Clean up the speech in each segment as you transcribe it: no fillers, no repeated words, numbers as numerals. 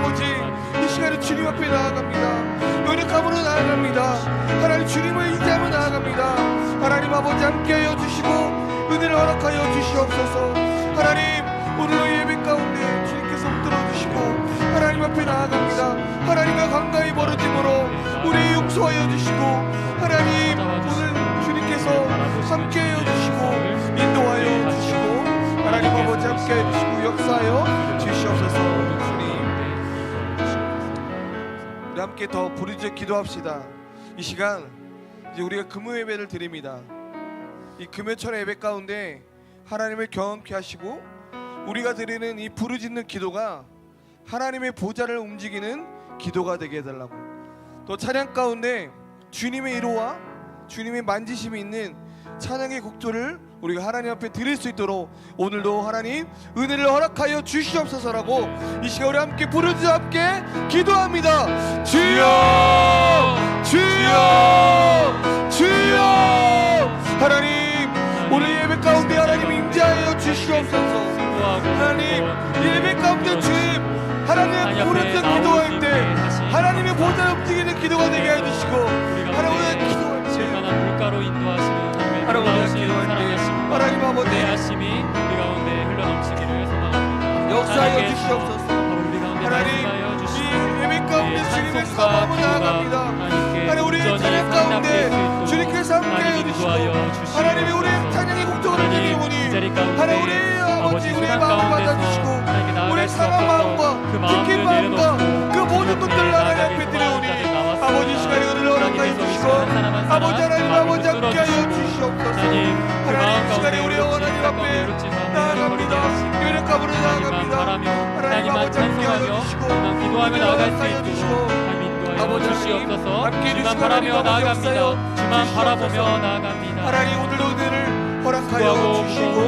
아버지, 이 시간에 주님 앞에 나아갑니다. 노력함으로 나아갑니다. 하나님 주님을 의지하며 나아갑니다. 하나님 아버지 함께하여 주시고 은혜를 허락하여 주시옵소서. 하나님 오늘의 예배 가운데 주님께서 붙들어 주시고 하나님 앞에 나아갑니다. 하나님과 가까이 멀어짐으로 우리 용서하여 주시고 하나님 오늘 주님께서 함께하여 주시고 인도하여 주시고 하나님 아버지 함께하여 주시고 역사하여 주시옵소서. 주님 우리 함께 더 부르짖어 기도합시다. 이 시간 이제 우리가 금요 예배를 드립니다. 이 금요철의 예배 가운데 하나님을 경험케 하시고 우리가 드리는 이 부르짖는 기도가 하나님의 보좌를 움직이는 기도가 되게 해달라고, 또 찬양 가운데 주님의 이로와 주님의 만지심이 있는 찬양의 곡조를 우리가 하나님 앞에 드릴 수 있도록 오늘도 하나님 은혜를 허락하여 주시옵소서라고 이 시간 우리 함께 부르짖어 함께 기도합니다. 주여 주여 주여. 하나님 오늘 예배 가운데 하나님 임재하여 주시옵소서. 하나님 예배 가운데 주님 하나님의 부르짖는 기도할 때 하나님의 보좌를 움직이는 기도가 되게 해주시고 하나님의 기도할 때 물가로 인도하시는 하나님의 기도할 때 하나님 아버지 하심이 우리 가운데 흘러넘치기를 소망합니다. 역사하여 주시옵소서. 하나님 이 예배 가운데 주님의 사모함을 나아갑니다. 하나님 우리의 찬양 가운데 주님께서 함께해 주시고 하나님이 우리의 찬양의 곡조가 움직이오니 하나님 우리의 아버지 우리의 마음을 받아주시고 우리의 상한 마음과 깊은 마음과 그 모든 것들을 하나님 앞에 드려오니 아버지 시간에 은혜를 허락하여 주시고 아버지 하나님 아버지 함께하여 주시옵소서. 하나님 시간에 우리 하나님 앞에 나아갑니다. 유력함으로 나아갑니다. 하나님 아버지 함께하여 주시고 기도하며 나아갈 수 하여 주시고 있도록 아버지 주시옵소서. 함께 주만 바라며 나아갑니다. 주만 바라보며 나아갑니다. 하나님 오늘도 은혜를 허락하여 주시고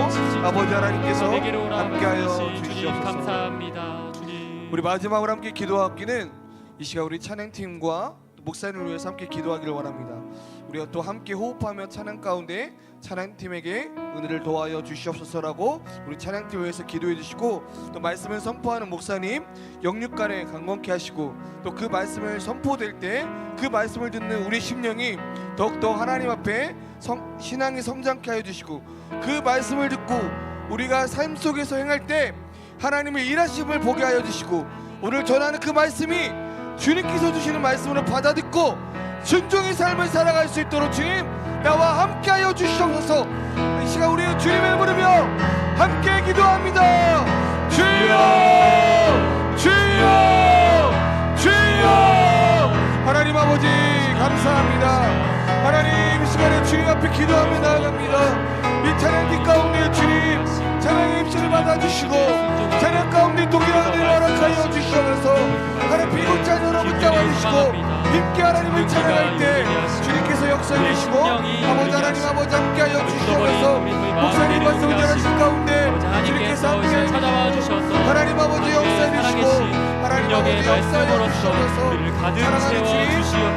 아버지 하나님께서 함께하여 주시옵소서. 감사합니다. 주님. 우리 마지막으로 함께 기도하기는 이 시간 우리 찬양팀과 목사님을 위해서 함께 기도하기를 원합니다. 우리가 또 함께 호흡하며 찬양 가운데 찬양팀에게 은혜를 도와여 주시옵소서라고 우리 찬양팀을 위해서 기도해 주시고 또 말씀을 선포하는 목사님 영육간에 강건케 하시고 또 그 말씀을 선포될 때 그 말씀을 듣는 우리 심령이 더욱더 하나님 앞에 신앙이 성장케 하여 주시고 그 말씀을 듣고 우리가 삶 속에서 행할 때 하나님의 일하심을 보게 하여 주시고 오늘 전하는 그 말씀이 주님께서 주시는 말씀으로 받아듣고 순종의 삶을 살아갈 수 있도록 주님 나와 함께하여 주시옵소서. 이 시간 우리 주님을 부르며 함께 기도합니다. 주여 주여 주여. 하나님 아버지 감사합니다. 하나님 이 시간에 주님 앞에 기도하며 나아갑니다. 이 찬양팀 가운데 주님 찬양의 입술을 받아주시고 찬양 가운데 동일한 은혜를 허락하여 주시옵소서. 하나님 비고찬 여러분 잡아주시고 힘께 하나님을 찬양할 때 주님께서 역사해 주시고 아버지 하나님 아버지 함께하여 주시옵소서. 목사님 말씀을 전하신 가운데 주님께서 함께하여 주시옵소서. 하나님 아버지 역사해 주시고 하나님 아버지 역사해 주시옵소서. 사랑하는 주님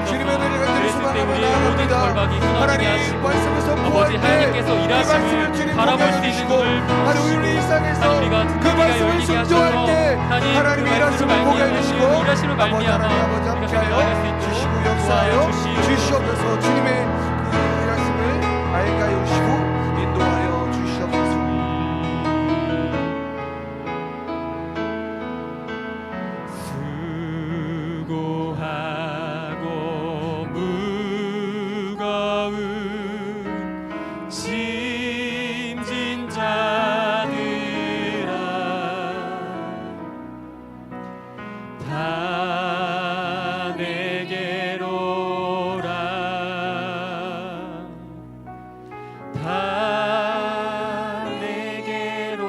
주님의 은혜를 간절히 소망하며 나아갑니다. 하나님 말씀을 선포할 때 그 말씀을 주님 보게 해주시고 하나님 우리 일상에서 그 말씀을 순종할 때 하나님 일하심을 보게 해주시고 아버지 하나님 아버지 함께하여 주시고 역사하여 주시옵소서. 주님의 그 일하심을 알게 하여 주시고 인도하여 주시옵소서. 수고하고 무거운 짐진 자들아 다 내게로 오라. 다 내게로.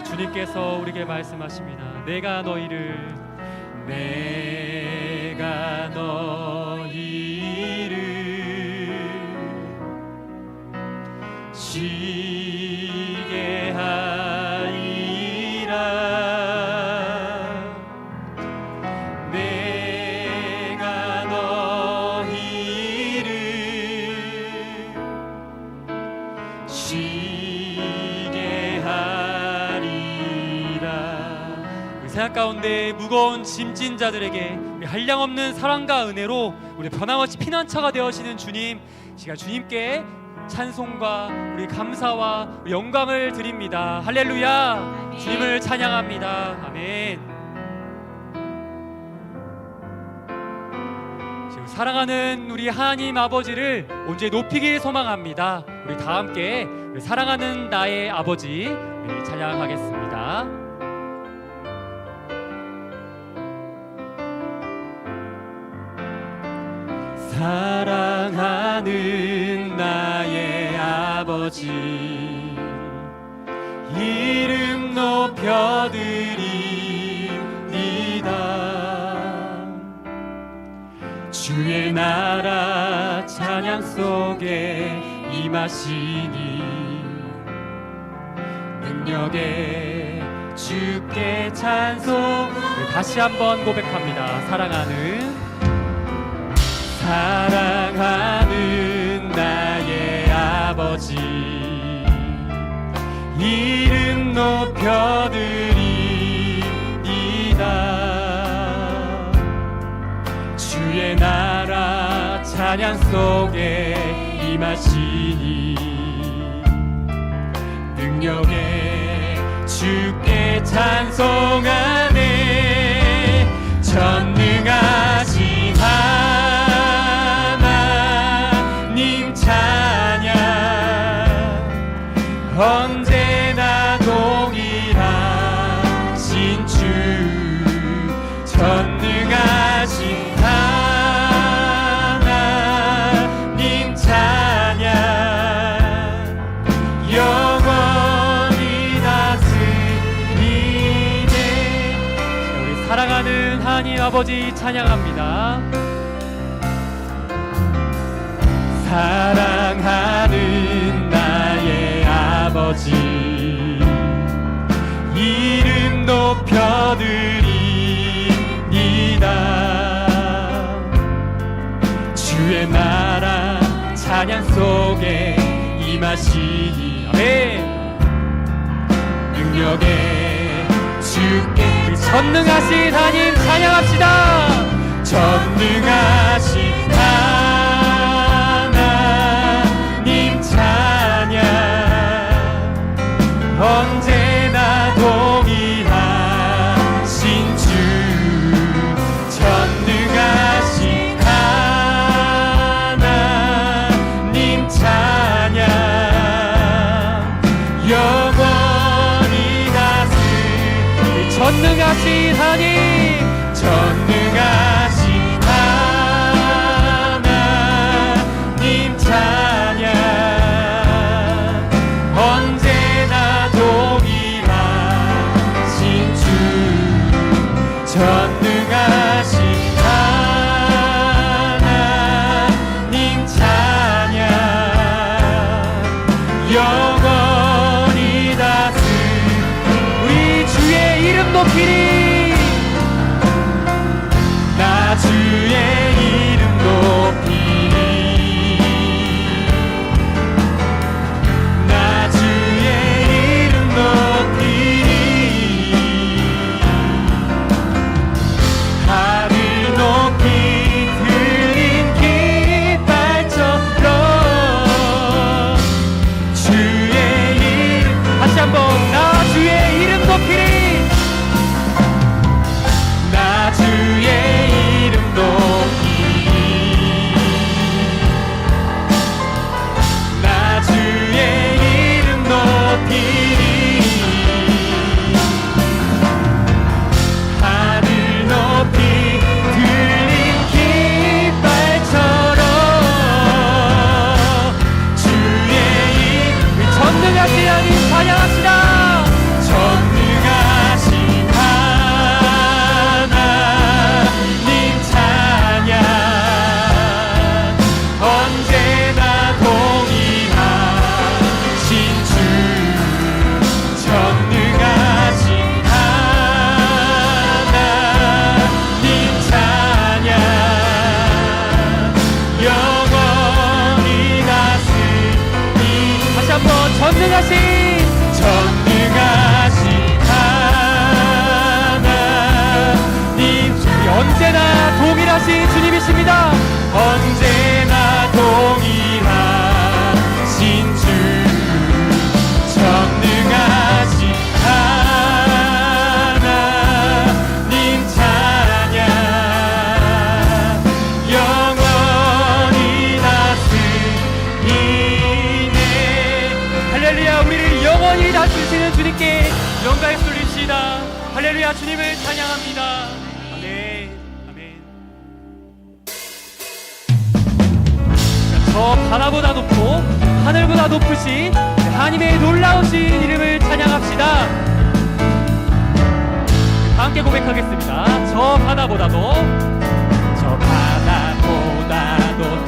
주님께서 우리에게 말씀하십니다. 내가 너희를 쉬게 하리라. 내가 너희를 쉬게 하리라. 우리 생각 가운데 가운데 무거운 짐진 자들에게 우리 한량없는 사랑과 은혜로 우리 변함없이 피난처가 되어시는 주님, 시간 주님께 찬송과 우리 감사와 우리 영광을 드립니다. 할렐루야. 아멘. 주님을 찬양합니다. 아멘. 지금 사랑하는 우리 하나님 아버지를 온전히 높이길 소망합니다. 우리 다 함께 우리 사랑하는 나의 아버지 찬양하겠습니다. 사랑하는 나의 아버지, 이름 높여드립니다. 주의 나라 찬양 속에 임하시니 능력에 주께 찬송. 다시 한번 고백합니다. 사랑하는 나의 아버지, 이름 높여드립니다. 주의 나라 찬양 속에 임하시니 능력에 주께 찬송하네. 전능하신 하나님 찬양, 언제나 동일하신 주. 전능하신 하나님 찬양, 영원히 다스리네. 우리 사랑하는 하나님 아버지 찬양합니다. 사랑하는 나의 아버지, 이름 높여드립니다. 주의 나라 찬양 속에 임하시니 아멘. 능력에 주께 전능하신 하나님 찬양합시다. 전능하신 하나님 찬양, 언제나 동일하신 주. 전능하신 하나님 찬양, 영원히 다스리. 전능하신 하나님, 전능하신 하나님 찬양, 언제나 동일하신 주. 전능하신 하나님 찬양, 영원히 다스리. 우리 주의 이름 높이리. 나 주의 이름 높이리. 나 주의 이름 높이리. 되신 주님이십니다. 언제나 동일하신 주, 전능하신 하나님 찬양, 영원히 다스리네. 할렐루야. 우리를 영원히 다스리시는 주님께 영광을 돌립시다. 할렐루야. 주님을 찬양합니다. 아멘. 아멘. 저 바다보다 높고 하늘보다 높으신 하나님의 놀라우신 이름을 찬양합시다. 함께 고백하겠습니다. 저 바다보다도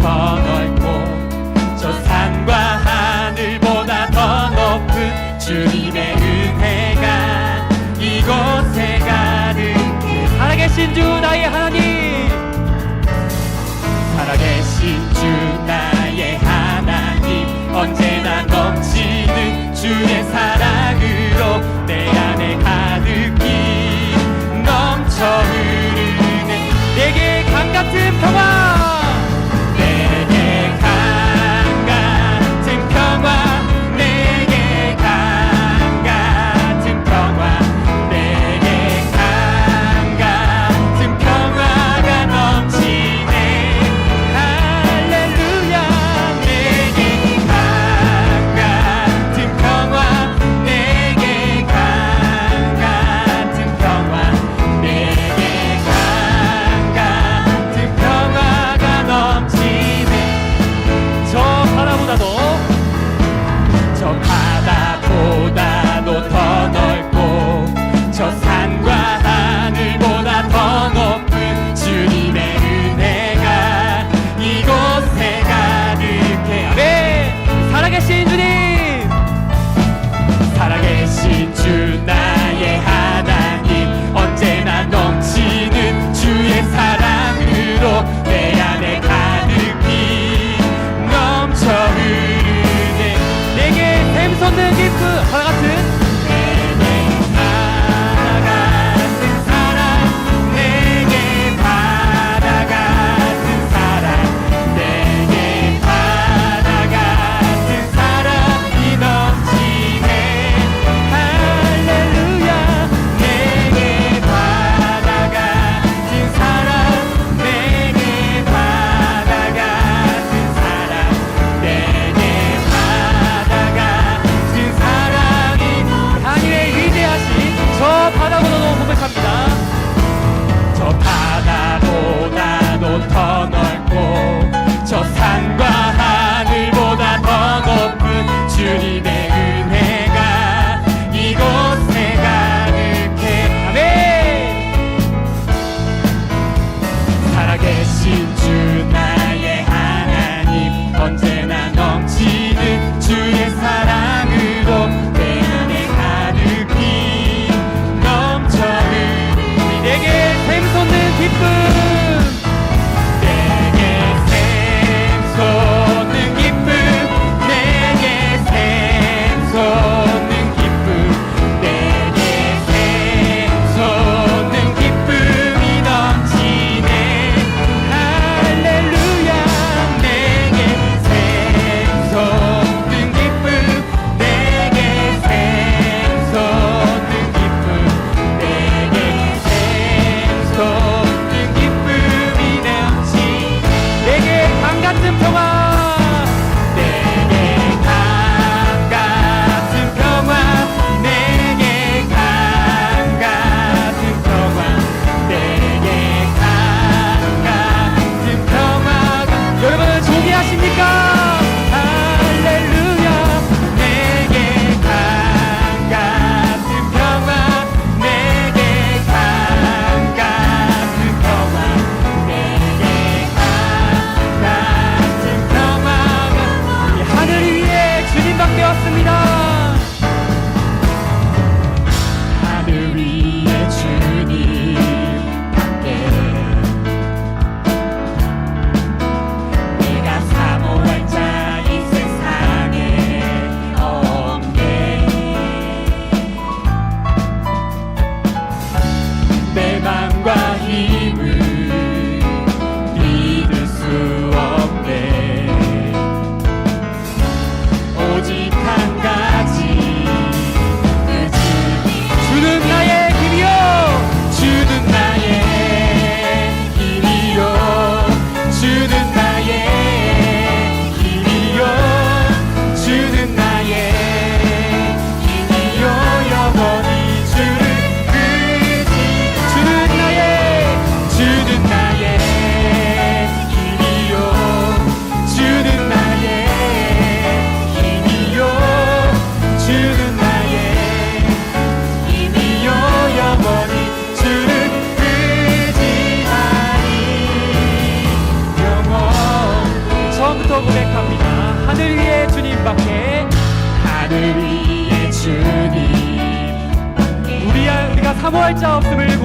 더 넓고 저 산과 하늘보다 더 높은 주님의 은혜가 이곳에 가득해. 살아계신 주 나의 하나님, 살아계신 주 나의 하나님, 언제나 넘치는 주의 사랑으로 내 안에 가득히 넘쳐 흐르네. 내게 강 같은 평화, 내게 강 같은 평화, 내게 강 같은 평화, 내게 강 같은 평화가 넘치네. 할렐루야. 내게 강 같은 평화, 내게 강 같은 평화, 내게 강 같은 평화가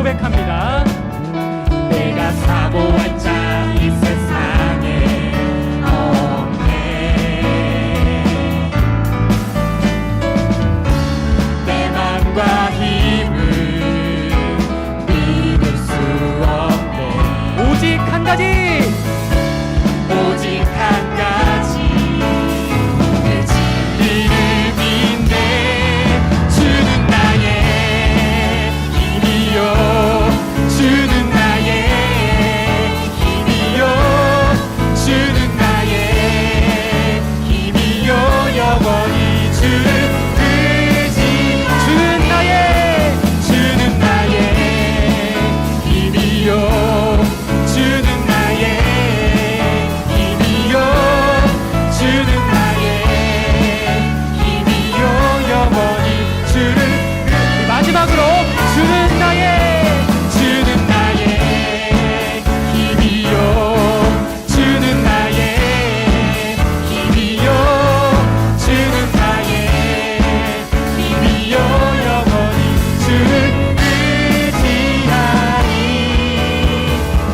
고백합니다. 내가 사모한 자 이 세상에 없네. 내 맘과 힘을 믿을 수 없네. 오직 한 가지, 오직 한 가지 내 진리를 믿네. 주는 나의 힘이요, 주는 나의 힘이요, 주는 나의 힘이요. 영원히 주는 의지. 주는 나의 힘이요, 주는 나의 힘이요, 주는 나의 힘이요. 영원히 주는 마지막으로 주는 나의 힘이요, 주는 나의 힘이요, 주는 나의 힘이요. 영원히 주를 의지하니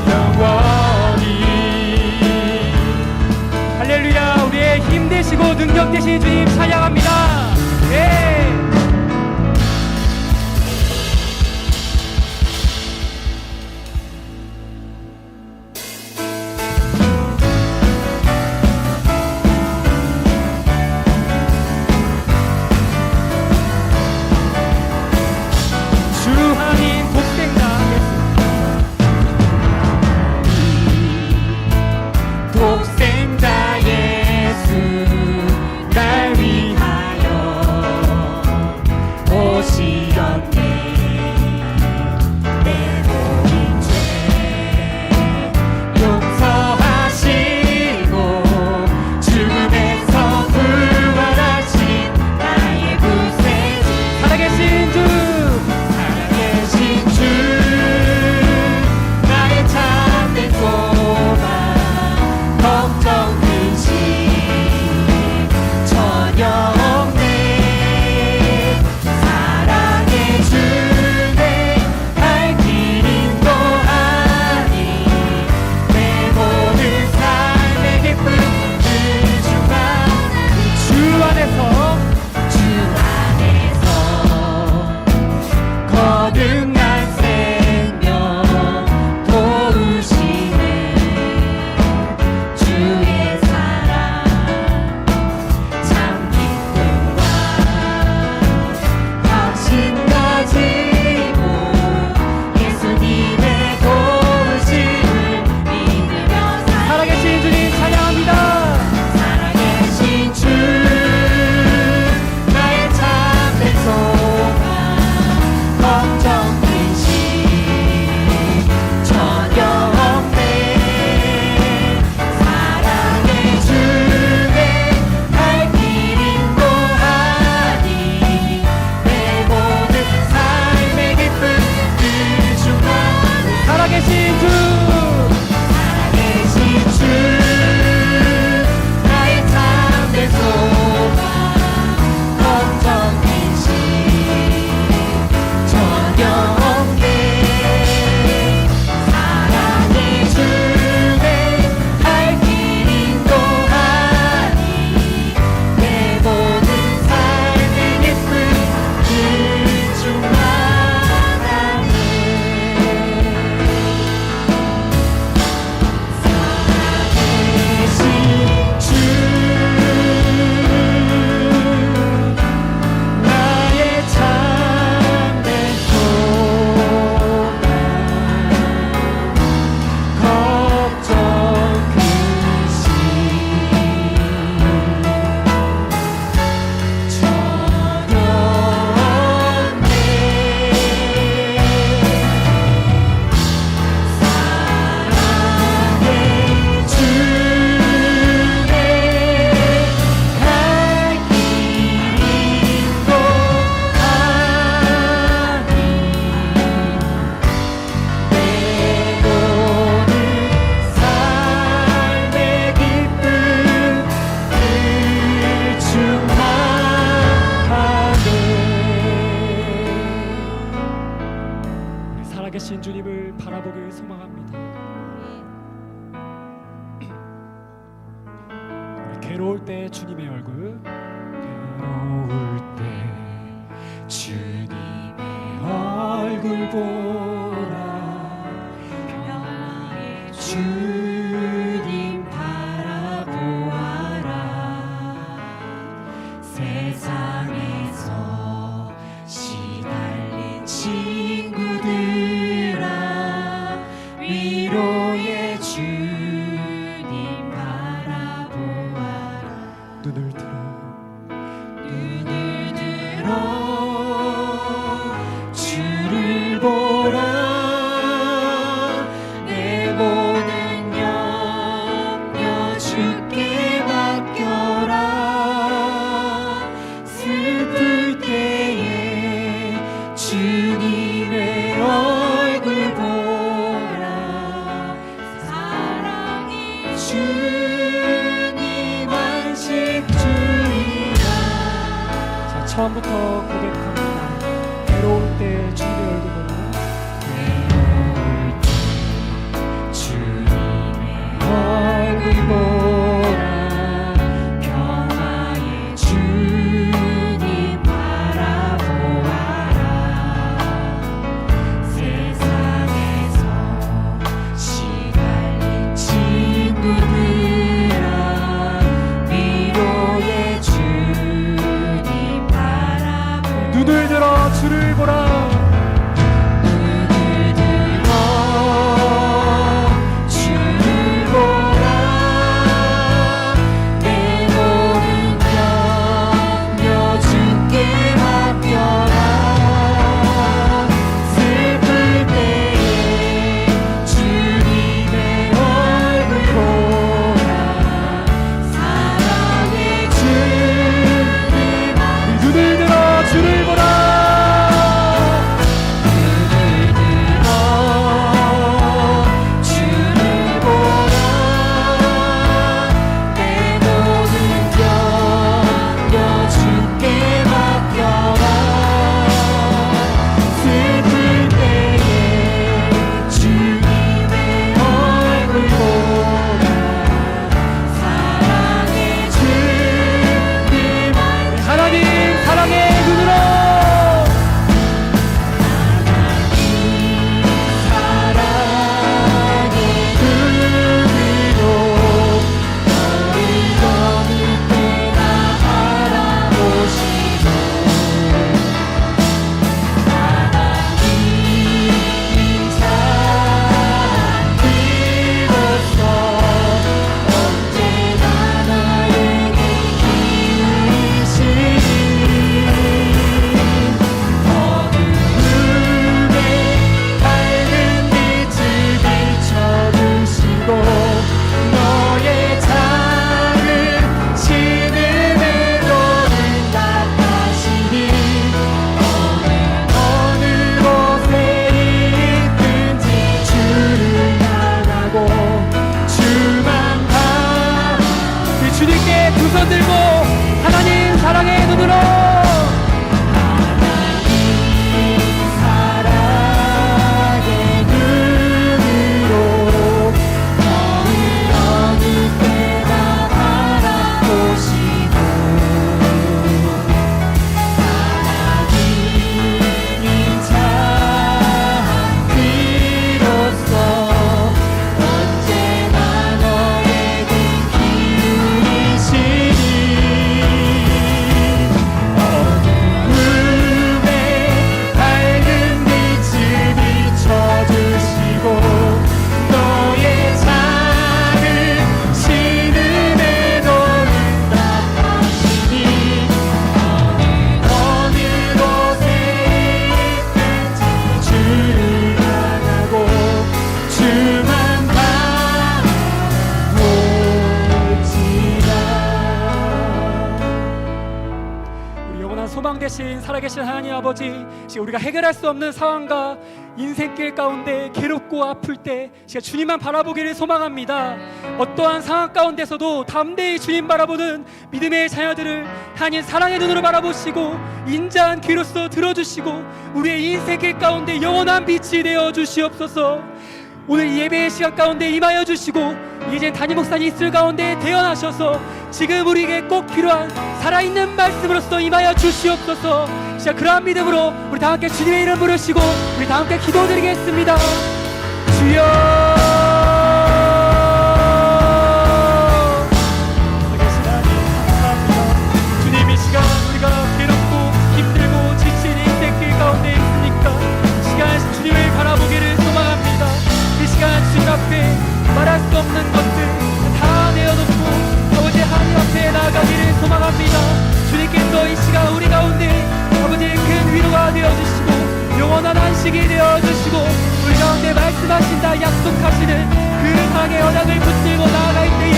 영원히. 할렐루야. 우리의 힘 되시고 능력 되신 주님 찬양합니다. 예. 주 하나님 독생자 예수, 독생자 예수 날 위하여 바라보기를 소망합니다. 괴로울 때 주님의 얼굴, 괴로울 때 주님의 얼굴 보라 평화의 주님 바라보아라 세상에서 시달린 친구들아 위로의 주님 바라보아라 눈을 들어 주를 보라 내 모든 염려 주께 맡겨라 슬플 때에 주님의 얼굴 보라 사랑의 주님 안식 주리라. 자, 처음부터 고백합니다. 괴로울 때 주님의 얼굴 보라. 괴로울 때 주님의 얼굴 보라 평화의 주님 바라보아라 세상에서 시달린 친구들아 위로의 주님 바라보아라 눈을 들어 주를 보라. 눈을 들어 주를 보라 내 모든 염려 주께 맡겨라 슬플 때에 주님의 얼굴 보라 사랑의 주님 눈을 들어 주를 보라. 주를 보라 내 모든 염려 주께 맡겨라 슬플 때에 주님의 얼굴 보라 사랑의 주님 하나님 사랑의 눈으로 사랑의 눈으로 너를 어느 때나 알아보시고 하나님인 자비로서 언제나 나에게 기울이시니 어두움에 밝은 빛을 비춰주시고 너의 작은 신음에도 응답하시니 어느 곳에 있든지 주를 향하고 주만 우리 주님께 두 손 들고 하나님 사랑의 눈으로 사랑의 눈으로 너를 어느 때나 바라보시고 하나님인 자비로서 언제나 너에게 기울이시니 어두움에 밝은 빛을 비춰주시고 너의 작은 신음에도 응답하시니 어느 곳에 있든지 주를 향하고 주만 바라볼지라. 우리 영원한 소망 대신 살아계신 하나님 아버지, 지금 우리가 해결할 수 없는 상황과 인생길 가운데 괴롭고 아플 때 제가 주님만 바라보기를 소망합니다. 어떠한 상황 가운데서도 담대히 주님 바라보는 믿음의 자녀들을 하나님 사랑의 눈으로 바라보시고 인자한 귀로서 들어주시고 우리의 인생길 가운데 영원한 빛이 되어 주시옵소서. 오늘 이 예배의 시간 가운데 임하여 주시고 이제 담임 목사님 있을 가운데 대언하셔서 지금 우리에게 꼭 필요한 살아있는 말씀으로서 임하여 주시옵소서. 진짜 그러한 믿음으로 우리 다 함께 주님의 이름 부르시고 우리 다 함께 기도드리겠습니다. 주여 주님, 이 시간 우리가 괴롭고 힘들고 지친 인생길 가운데 있으니까 이 시간 주님을 바라보기를 소망합니다. 이 시간 주님 앞에 말할 수 없는 것들 다 내어놓고 아버지 하나님 앞에 나아가기를 소망합니다. 주님께서 이 시간 우리 가운데 아버지 큰 위로가 되어주시고 영원한 안식이 되어주시고 우리 가운데 말씀하신다 약속하시는 그 사랑의 언약을 붙들고 나아갈 때에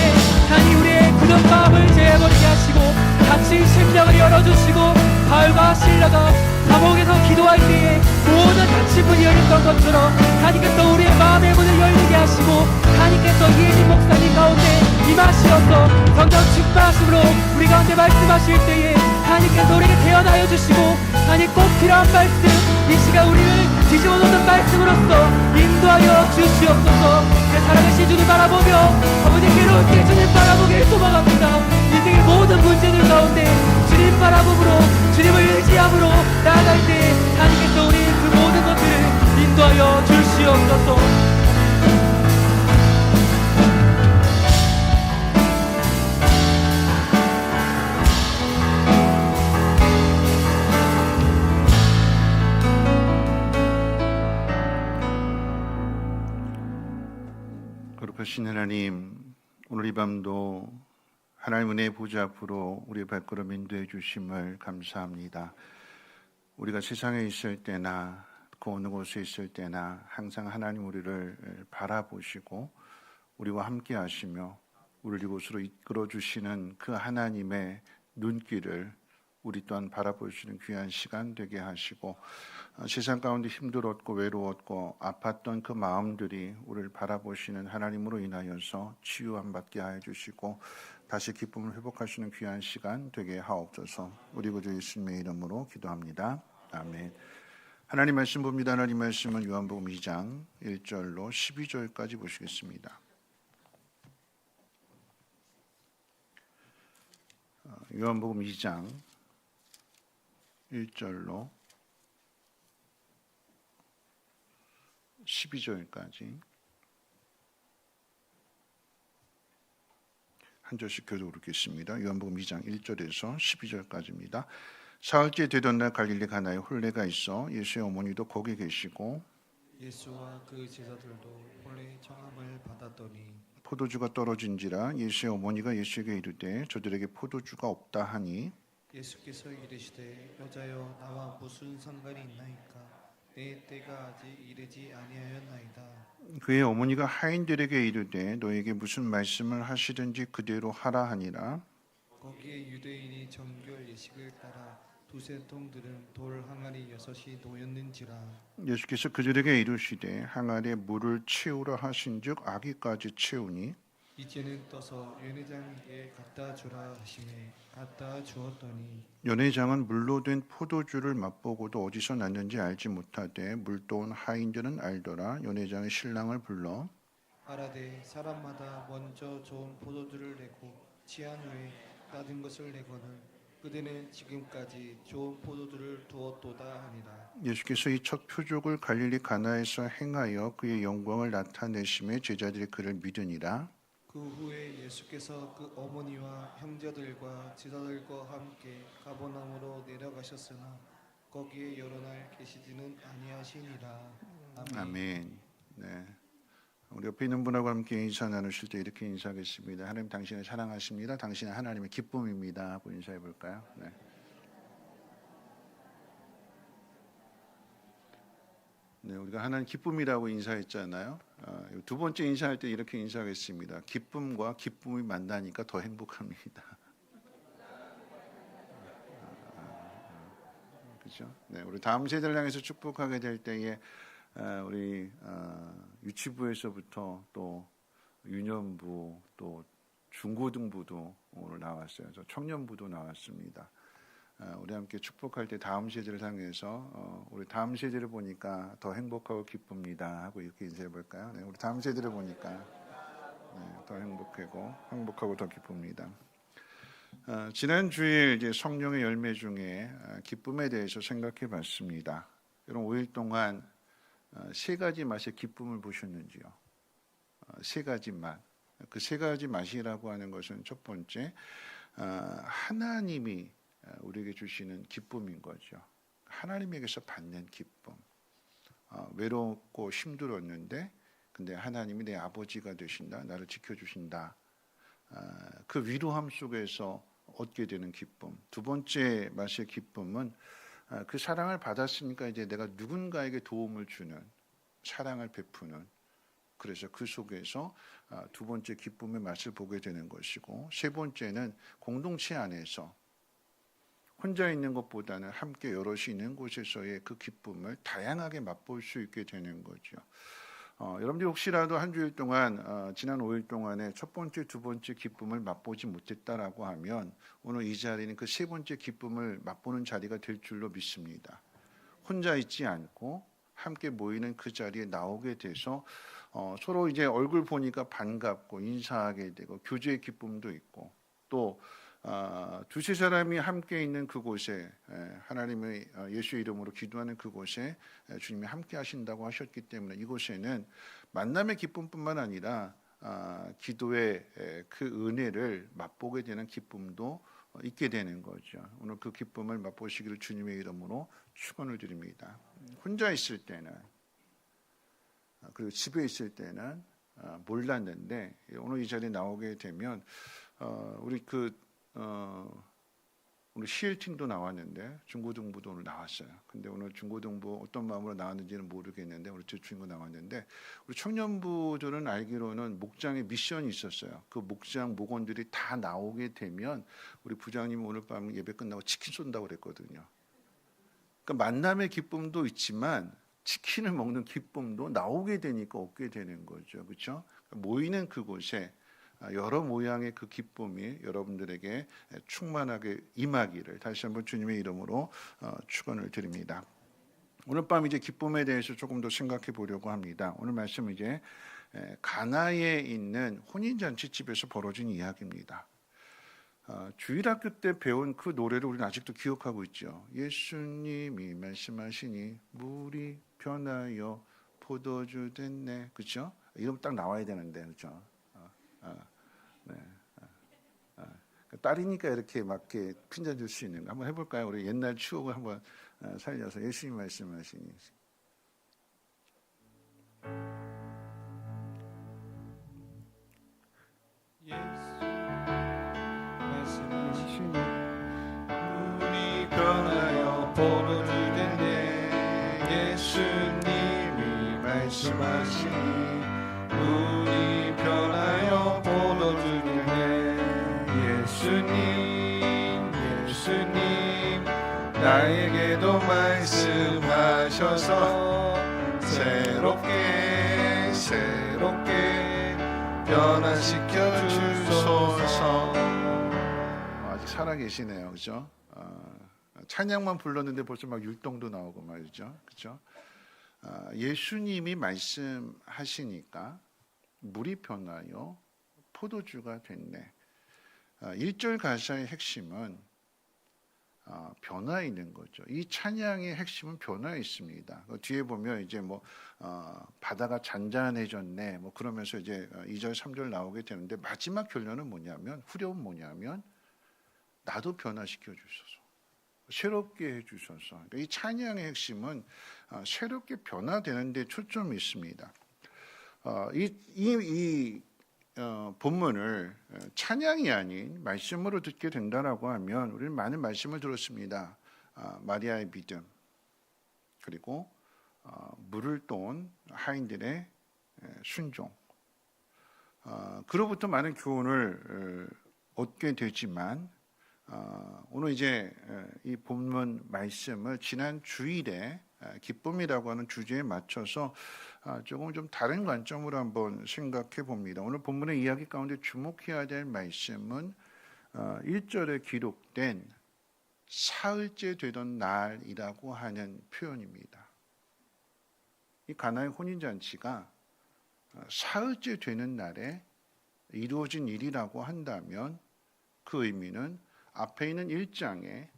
하나님 우리의 굳은 마음을 제해버리게 하시고 닫힌 심령을 열어주시고 바울과 신라가 감옥에서 기도할 때에 모든 닫힌 문이 열렸던 것처럼 하나님께서 우리의 마음의 문을 열리게 하시고 하나님께서 이혜진 목사님 가운데 임하시어서 성령 충만하심으로 우리 가운데 말씀하실 때에 하나님께서 우리에게 태어나여 주시고 하나님 꼭 필요한 말씀 이 시간 우리를 뒤집어 놓는 말씀으로써 인도하여 주시옵소서. 내 사랑하신 주님 바라보며 아버지 괴로울 때 주님 바라보길 소망합니다. 인생의 모든 문제들 가운데 주님 바라봄으로 주님을 의지함으로 나아갈 때 하나님께서 우리 그 모든 것들을 인도하여 주시옵소서. 거룩하신 하나님, 오늘 이 밤도 하나님 은혜의 보좌 앞으로 우리의 발걸음 인도해 주심을 감사합니다. 우리가 세상에 있을 때나 그 어느 곳에 있을 때나 항상 하나님 우리를 바라보시고 우리와 함께 하시며 우리를 이곳으로 이끌어 주시는 그 하나님의 눈길을 우리 또한 바라볼 수 있는 귀한 시간 되게 하시고 세상 가운데 힘들었고 외로웠고 아팠던 그 마음들이 우리를 바라보시는 하나님으로 인하여서 치유함 받게 하여 주시고 다시 기쁨을 회복하시는 귀한 시간 되게 하옵소서. 우리 구주 예수님의 이름으로 기도합니다. 아멘. 하나님 말씀 봅니다. 하나님 말씀은 요한복음 2장 1절로 12절까지 보시겠습니다. 요한복음 2장 1절로 12절까지 한 절씩 교독 읽겠습니다. 요한복음 2장 1절에서 12절까지입니다. 사흘째 되던 날 갈릴리 가나에 혼례가 있어 예수의 어머니도 거기 계시고 예수와 그 제자들도 혼례 청함을 받았더니 포도주가 떨어진지라 예수의 어머니가 예수에게 이르되 저들에게 포도주가 없다 하니 예수께서 이르시되 여자여 나와 무슨 상관이 있나이까 내 때가 아직 이르지 아니하였나이다. 그의 어머니가 하인들에게 이르되 너에게 무슨 말씀을 하시든지 그대로 하라 하니라. 거기에 유대인이 정결 예식을 따라 두세 통 들은 돌 항아리 6이 놓였는지라. 예수께서 그들에게 이르시되 항아리에 물을 채우라 하신즉 아기까지 채우니 이제는 떠서 연회장에게 갖다 주라 하시매 갖다 주었더니 연회장은 물로 된 포도주를 맛보고도 어디서 났는지 알지 못하되 물도온 하인들은 알더라. 연회장의 신랑을 불러 말하되 사람마다 먼저 좋은 포도주를 내고 취한 후에 낮은 것을 내거늘 그대는 지금까지 좋은 포도주를 두었도다 하니라. 예수께서 이 첫 표적을 갈릴리 가나에서 행하여 그의 영광을 나타내심에 제자들이 그를 믿으니라. 그 후에 예수께서 그 어머니와 형제들과 제자들과 함께 가버나움으로 내려가셨으나 거기에 여러 날 계시지는 아니하시니라. 아멘. 아멘. 네. 우리 옆에 있는 분하고 함께 인사 나누실 때 이렇게 인사하겠습니다. 하나님 당신을 사랑하십니다. 당신은 하나님의 기쁨입니다. 하고 인사해 볼까요? 네. 네, 우리가 하나님 기쁨이라고 인사했잖아요. 두 번째 인사할 때 이렇게 인사하겠습니다. 기쁨과 기쁨이 만나니까 더 행복합니다. 그렇죠? 네, 우리 다음 세대를 향해서 축복하게 될 때에 우리 유치부에서부터 또 유년부 또 중고등부도 오늘 나왔어요. 저 청년부도 나왔습니다. 우리 함께 축복할 때 다음 세대를 향해서 우리 다음 세대를 보니까 더 행복하고 기쁩니다 하고 이렇게 인사해 볼까요? 네, 우리 다음 세대를 보니까 더 행복하고 더 기쁩니다. 지난 주일 이제 성령의 열매 중에 기쁨에 대해서 생각해 봤습니다. 여러분 5일 동안 세 가지 맛의 기쁨을 보셨는지요? 세 가지 맛. 그 세 가지 맛이라고 하는 것은 첫 번째 하나님이 우리에게 주시는 기쁨인 거죠. 하나님에게서 받는 기쁨. 외롭고 힘들었는데 근데 하나님이 내 아버지가 되신다. 나를 지켜주신다. 그 위로함 속에서 얻게 되는 기쁨. 두 번째 맛의 기쁨은 그 사랑을 받았으니까 이제 내가 누군가에게 도움을 주는, 사랑을 베푸는, 그래서 그 속에서 두 번째 기쁨의 맛을 보게 되는 것이고, 세 번째는 공동체 안에서 혼자 있는 것보다는 함께 여럿이 있는 곳에서의 그 기쁨을 다양하게 맛볼 수 있게 되는 거죠. 여러분들이 혹시라도 한 주일 동안 지난 5일 동안에 첫 번째, 두 번째 기쁨을 맛보지 못했다라고 하면 오늘 이 자리는 그 세 번째 기쁨을 맛보는 자리가 될 줄로 믿습니다. 혼자 있지 않고 함께 모이는 그 자리에 나오게 돼서 서로 이제 얼굴 보니까 반갑고 인사하게 되고 교제의 기쁨도 있고 또 두세 사람이 함께 있는 그곳에 하나님의 예수의 이름으로 기도하는 그곳에 주님이 함께 하신다고 하셨기 때문에 이곳에는 만남의 기쁨뿐만 아니라 기도의 그 은혜를 맛보게 되는 기쁨도 있게 되는 거죠. 오늘 그 기쁨을 맛보시기를 주님의 이름으로 축원을 드립니다. 혼자 있을 때는 그리고 집에 있을 때는 몰랐는데 오늘 이 자리에 나오게 되면 우리 CL팀도 나왔는데 중고등부도 오늘 나왔어요. 근데 오늘 중고등부 어떤 마음으로 나왔는지는 모르겠는데 우리 제 친구 나왔는데 우리 청년부들은 알기로는 목장에 미션이 있었어요. 그 목장 목원들이 다 나오게 되면 우리 부장님이 오늘 밤 예배 끝나고 치킨 쏜다고 그랬거든요. 그러니까 만남의 기쁨도 있지만 치킨을 먹는 기쁨도 나오게 되니까 얻게 되는 거죠. 그렇죠? 모이는 그곳에 여러 모양의 그 기쁨이 여러분들에게 충만하게 임하기를 다시 한번 주님의 이름으로 축원을 드립니다. 오늘 밤 이제 기쁨에 대해서 조금 더 생각해 보려고 합니다. 오늘 말씀은 이제 가나에 있는 혼인잔치집에서 벌어진 이야기입니다. 주일학교 때 배운 그 노래를 우리는 아직도 기억하고 있죠. 예수님이 말씀하시니 물이 변하여 포도주 됐네. 그렇죠? 이름 딱 나와야 되는데 그렇죠? 네. 딸이니까 이렇게 막 핀잔 줄 수 있는 거 한번 해볼까요? 우리 옛날 추억을 한번 살려서 예수님 말씀하시니 말씀하시니 물이 변하여 포도주 됐네. 예수님이 말씀하시니 물이 변하여 포도주 됐네. 예수님 나에게도 말씀하셔서 새롭게 변화시켜 주소서. 아직 살아계시네요, 그렇죠? 찬양만 불렀는데 벌써 막 율동도 나오고 말이죠, 그렇죠? 예수님이 말씀하시니까 물이 변하여 포도주가 됐네. 1절 가사의 핵심은 변화에 있는 거죠. 이 찬양의 핵심은 변화에 있습니다. 뒤에 보면 이제 바다가 잔잔해졌네 그러면서 이제 2절 3절 나오게 되는데 마지막 결론은 뭐냐면 후렴은 뭐냐면 나도 변화시켜 주소서. 새롭게 해 주소서. 그러니까 이 찬양의 핵심은 새롭게 변화되는 데 초점이 있습니다. 이 본문을 찬양이 아닌 말씀으로 듣게 된다라고 하면 우리는 많은 말씀을 들었습니다. 마리아의 믿음, 그리고 물을 똠 하인들의 순종, 그로부터 많은 교훈을 얻게 되지만 오늘 이제 이 본문 말씀을 지난 주일에 기쁨이라고 하는 주제에 맞춰서 조금 좀 다른 관점으로 한번 생각해 봅니다. 오늘 본문의 이야기 가운데 주목해야 될 말씀은 1절에 기록된 사흘째 되던 날이라고 하는 표현입니다. 이 가나의 혼인잔치가 사흘째 되는 날에 이루어진 일이라고 한다면 그 의미는 앞에 있는 1장에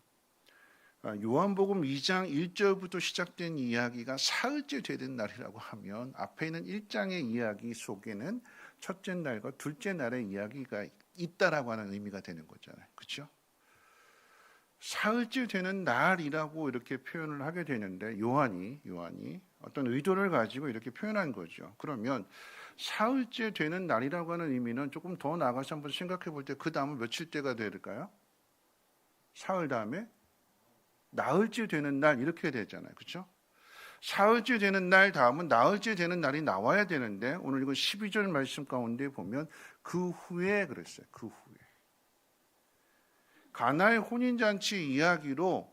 요한복음 2장 1절부터 시작된 이야기가 사흘째 되는 날이라고 하면 앞에 있는 1장의 이야기 속에는 첫째 날과 둘째 날의 이야기가 있다라고 하는 의미가 되는 거잖아요. 그렇죠? 사흘째 되는 날이라고 이렇게 표현을 하게 되는데 요한이 어떤 의도를 가지고 이렇게 표현한 거죠. 그러면 사흘째 되는 날이라고 하는 의미는 조금 더 나아가서 한번 생각해 볼 때 그 다음은 며칠째가 될까요? 사흘 다음에 나흘째 되는 날 이렇게 되잖아요. 그렇죠? 사흘째 되는 날 다음은 나흘째 되는 날이 나와야 되는데 오늘 이거 12절 말씀 가운데 보면 그 후에 그랬어요. 그 후에. 가나의 혼인잔치 이야기로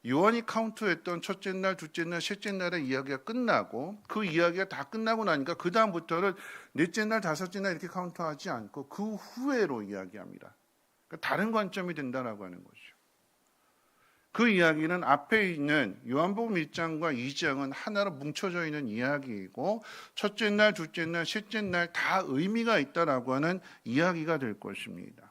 요한이 카운트했던 첫째 날, 둘째 날, 셋째 날의 이야기가 끝나고 그 이야기가 다 끝나고 나니까 그 다음부터는 넷째 날, 다섯째 날 이렇게 카운트하지 않고 그 후에로 이야기합니다. 그러니까 다른 관점이 된다라고 하는 거죠. 그 이야기는 앞에 있는 요한복음 1장과 2장은 하나로 뭉쳐져 있는 이야기이고 첫째 날, 둘째 날, 셋째 날 다 의미가 있다라고 하는 이야기가 될 것입니다.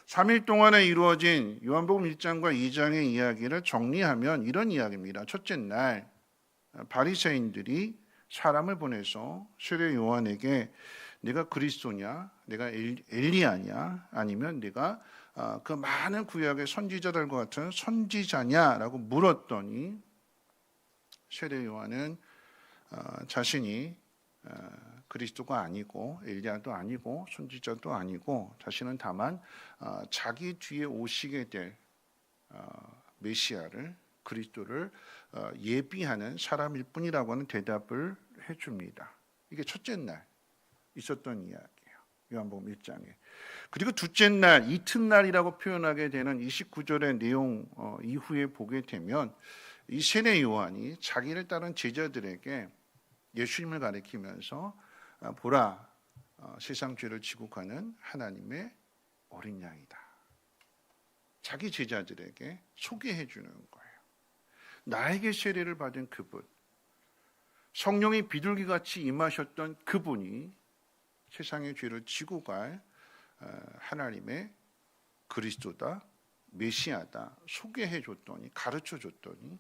3일 동안에 이루어진 요한복음 1장과 2장의 이야기를 정리하면 이런 이야기입니다. 첫째 날 바리새인들이 사람을 보내서 세례 요한에게 내가 그리스도냐, 내가 엘리야냐, 아니면 내가 그 많은 구약의 선지자들과 같은 선지자냐라고 물었더니 세례 요한은 자신이 그리스도가 아니고 엘리야도 아니고 선지자도 아니고 자신은 다만 자기 뒤에 오시게 될 메시아를 그리스도를 예비하는 사람일 뿐이라고 하는 대답을 해줍니다. 이게 첫째 날 있었던 이야기예요. 요한복음 1장에. 그리고 둘째 날, 이튿날이라고 표현하게 되는 29절의 내용 이후에 보게 되면 이 세례 요한이 자기를 따른 제자들에게 예수님을 가리키면서 보라, 세상 죄를 지고 가는 하나님의 어린 양이다. 자기 제자들에게 소개해 주는 거예요. 나에게 세례를 받은 그분, 성령이 비둘기같이 임하셨던 그분이 세상의 죄를 지고 갈 하나님의 그리스도다, 메시아다 소개해 줬더니, 가르쳐 줬더니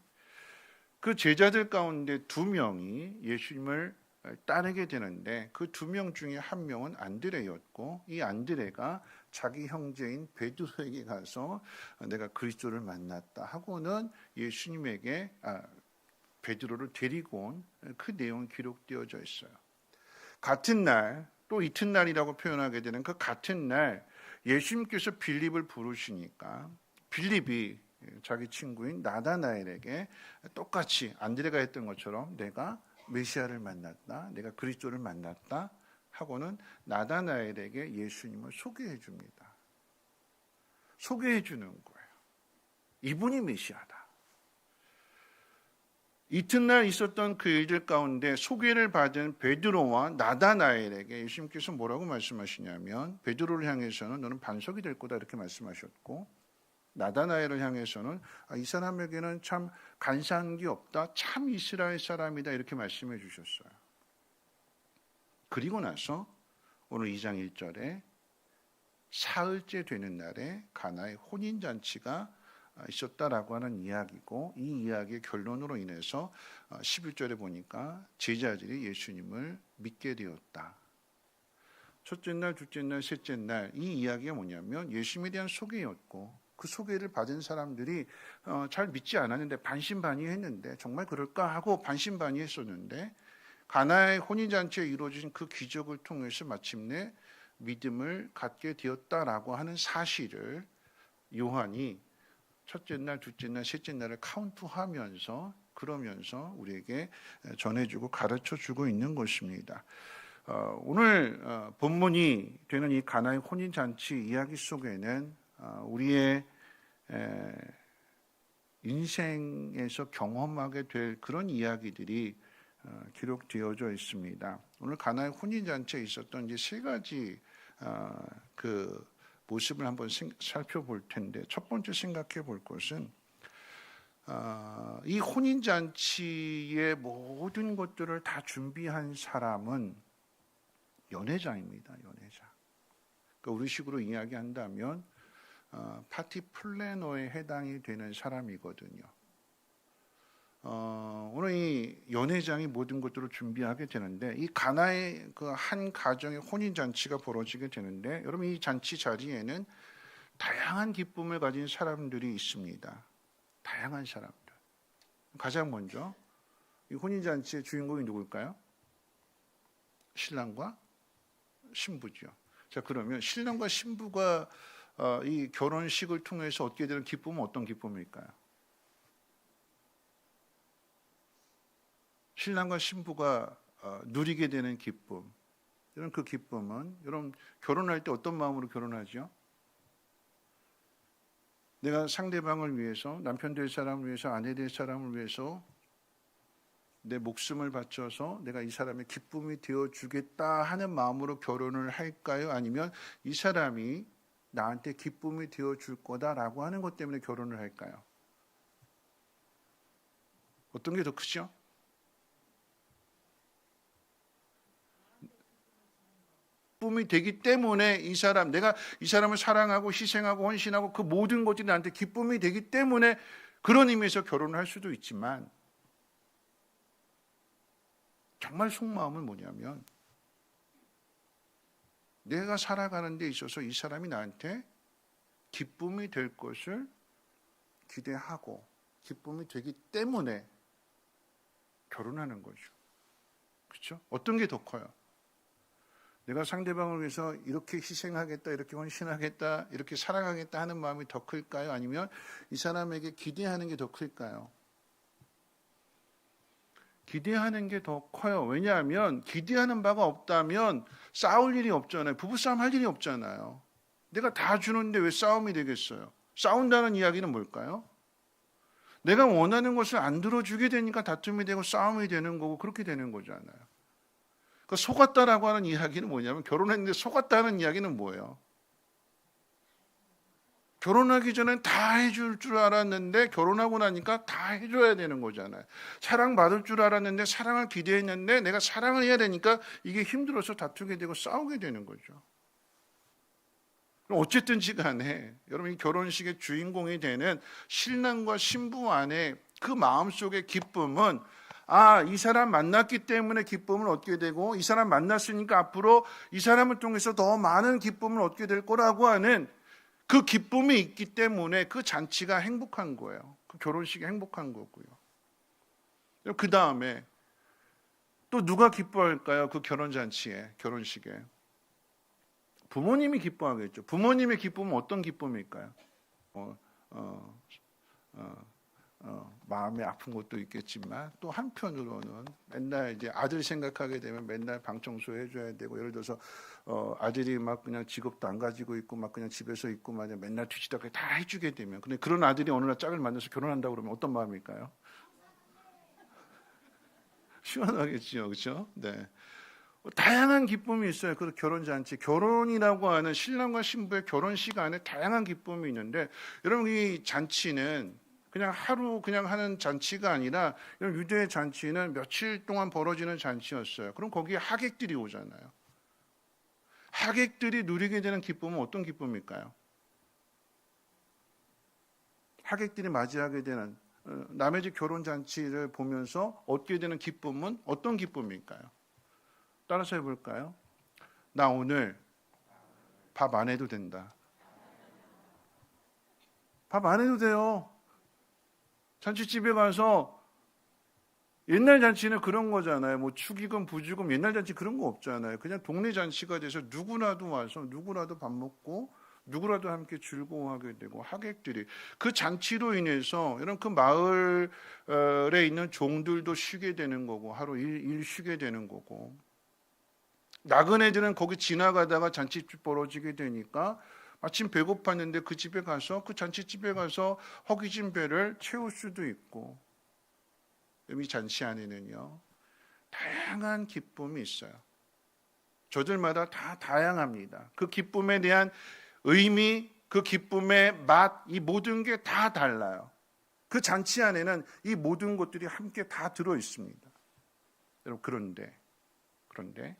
그 제자들 가운데 2명이 예수님을 따르게 되는데 그 2명 중에 한 명은 안드레였고 이 안드레가 자기 형제인 베드로에게 가서 내가 그리스도를 만났다 하고는 예수님에게 베드로를 데리고 온 그 내용이 기록되어져 있어요. 같은 날, 또 이튿날이라고 표현하게 되는 그 같은 날 예수님께서 빌립을 부르시니까 빌립이 자기 친구인 나다나엘에게 똑같이 안드레가 했던 것처럼 내가 메시아를 만났다, 내가 그리스도를 만났다 하고는 나다나엘에게 예수님을 소개해 줍니다. 소개해 주는 거예요. 이분이 메시아다. 이튿날 있었던 그 일들 가운데 소개를 받은 베드로와 나다나엘에게 예수님께서 뭐라고 말씀하시냐면 베드로를 향해서는 너는 반석이 될 거다 이렇게 말씀하셨고 나다나엘을 향해서는 이 사람에게는 참 간사한 게 없다. 참 이스라엘 사람이다. 이렇게 말씀해 주셨어요. 그리고 나서 오늘 2장 1절에 사흘째 되는 날에 가나의 혼인잔치가 있었다라고 하는 이야기고 이 이야기의 결론으로 인해서 11절에 보니까 제자들이 예수님을 믿게 되었다. 첫째 날, 둘째 날, 셋째 날 이 이야기가 뭐냐면 예수님에 대한 소개였고 그 소개를 받은 사람들이 잘 믿지 않았는데 반신반의했는데 정말 그럴까 하고 반신반의했었는데 가나의 혼인잔치에 이루어진 그 기적을 통해서 마침내 믿음을 갖게 되었다라고 하는 사실을 요한이 첫째 날, 둘째 날, 셋째 날을 카운트하면서 그러면서 우리에게 전해주고 가르쳐주고 있는 것입니다. 오늘 본문이 되는 이 가나의 혼인잔치 이야기 속에는 우리의 인생에서 경험하게 될 그런 이야기들이 기록되어져 있습니다. 오늘 가나의 혼인잔치에 있었던 이제 3가지 그 모습을 한번 살펴볼 텐데, 첫 번째 생각해 볼 것은 이 혼인잔치의 모든 것들을 다 준비한 사람은 연회장입니다. 연회장. 그러니까 우리식으로 이야기한다면 파티 플래너에 해당이 되는 사람이거든요. 오늘 이 연회장이 모든 것들을 준비하게 되는데, 이 가나의 그 한 가정의 혼인 잔치가 벌어지게 되는데, 여러분 이 잔치 자리에는 다양한 기쁨을 가진 사람들이 있습니다. 다양한 사람들. 가장 먼저 이 혼인 잔치의 주인공이 누굴까요? 신랑과 신부죠. 자, 그러면 신랑과 신부가 이 결혼식을 통해서 얻게 되는 기쁨은 어떤 기쁨일까요? 신랑과 신부가 누리게 되는 기쁨. 여러분 그 기쁨은, 여러분 결혼할 때 어떤 마음으로 결혼하죠? 내가 상대방을 위해서, 남편 될 사람을 위해서, 아내 될 사람을 위해서 내 목숨을 바쳐서 내가 이 사람의 기쁨이 되어주겠다 하는 마음으로 결혼을 할까요? 아니면 이 사람이 나한테 기쁨이 되어줄 거다라고 하는 것 때문에 결혼을 할까요? 어떤 게 더 크죠? 기쁨이 되기 때문에 내가 이 사람을 사랑하고 희생하고 헌신하고 그 모든 것들이 나한테 기쁨이 되기 때문에 그런 의미에서 결혼을 할 수도 있지만, 정말 속마음은 뭐냐면 내가 살아가는 데 있어서 이 사람이 나한테 기쁨이 될 것을 기대하고 기쁨이 되기 때문에 결혼하는 거죠. 그렇죠? 어떤 게 더 커요? 내가 상대방을 위해서 이렇게 희생하겠다, 이렇게 헌신하겠다, 이렇게 사랑하겠다 하는 마음이 더 클까요? 아니면 이 사람에게 기대하는 게 더 클까요? 기대하는 게 더 커요. 왜냐하면 기대하는 바가 없다면 싸울 일이 없잖아요. 부부싸움 할 일이 없잖아요. 내가 다 주는데 왜 싸움이 되겠어요? 싸운다는 이야기는 뭘까요? 내가 원하는 것을 안 들어주게 되니까 다툼이 되고 싸움이 되는 거고, 그렇게 되는 거잖아요. 그 속았다라고 하는 이야기는 뭐냐면, 결혼했는데 속았다는 이야기는 뭐예요? 결혼하기 전엔 다 해줄 줄 알았는데 결혼하고 나니까 다 해줘야 되는 거잖아요. 사랑받을 줄 알았는데 사랑을 기대했는데 내가 사랑을 해야 되니까 이게 힘들어서 다투게 되고 싸우게 되는 거죠. 어쨌든지 간에 여러분, 이 결혼식의 주인공이 되는 신랑과 신부 안에 그 마음속의 기쁨은, 이 사람 만났기 때문에 기쁨을 얻게 되고, 이 사람 만났으니까 앞으로 이 사람을 통해서 더 많은 기쁨을 얻게 될 거라고 하는 그 기쁨이 있기 때문에 그 잔치가 행복한 거예요. 그 결혼식이 행복한 거고요. 그 다음에 또 누가 기뻐할까요? 그 결혼식에. 부모님이 기뻐하겠죠. 부모님의 기쁨은 어떤 기쁨일까요? 마음이 아픈 것도 있겠지만, 또 한편으로는 맨날 이제 아들 생각하게 되면 맨날 방 청소 해줘야 되고, 예를 들어서 아들이 막 그냥 직업도 안 가지고 있고 막 그냥 집에서 있고 막 맨날 뒤지다가 다 해주게 되면, 근데 그런 아들이 어느 날 짝을 만나서 결혼한다고 그러면 어떤 마음일까요? 시원하겠죠, 그렇죠? 네. 다양한 기쁨이 있어요. 그 결혼잔치, 결혼이라고 하는 신랑과 신부의 결혼식 안에 다양한 기쁨이 있는데, 여러분 이 잔치는 그냥 하루 그냥 하는 잔치가 아니라, 유대의 잔치는 며칠 동안 벌어지는 잔치였어요. 그럼 거기에 하객들이 오잖아요. 하객들이 누리게 되는 기쁨은 어떤 기쁨일까요? 하객들이 맞이하게 되는 남의 집 결혼잔치를 보면서 얻게 되는 기쁨은 어떤 기쁨일까요? 따라서 해볼까요? 나 오늘 밥 안 해도 된다. 밥 안 해도 돼요. 잔치집에 가서, 옛날 잔치는 그런 거잖아요. 뭐 축의금, 부주금, 옛날 잔치 그런 거 없잖아요. 그냥 동네 잔치가 돼서 누구라도 와서 누구라도 밥 먹고 누구라도 함께 즐거워하게 되고, 하객들이 그 잔치로 인해서 여러분 그 마을에 있는 종들도 쉬게 되는 거고, 하루 일 쉬게 되는 거고, 나그네들은 거기 지나가다가 잔치집 벌어지게 되니까 마침 배고팠는데 그 집에 가서, 그 잔치집에 가서 허기진 배를 채울 수도 있고, 이 잔치 안에는요 다양한 기쁨이 있어요. 저들마다 다 다양합니다. 그 기쁨에 대한 의미, 그 기쁨의 맛, 이 모든 게 다 달라요. 그 잔치 안에는 이 모든 것들이 함께 다 들어 있습니다. 여러분, 그런데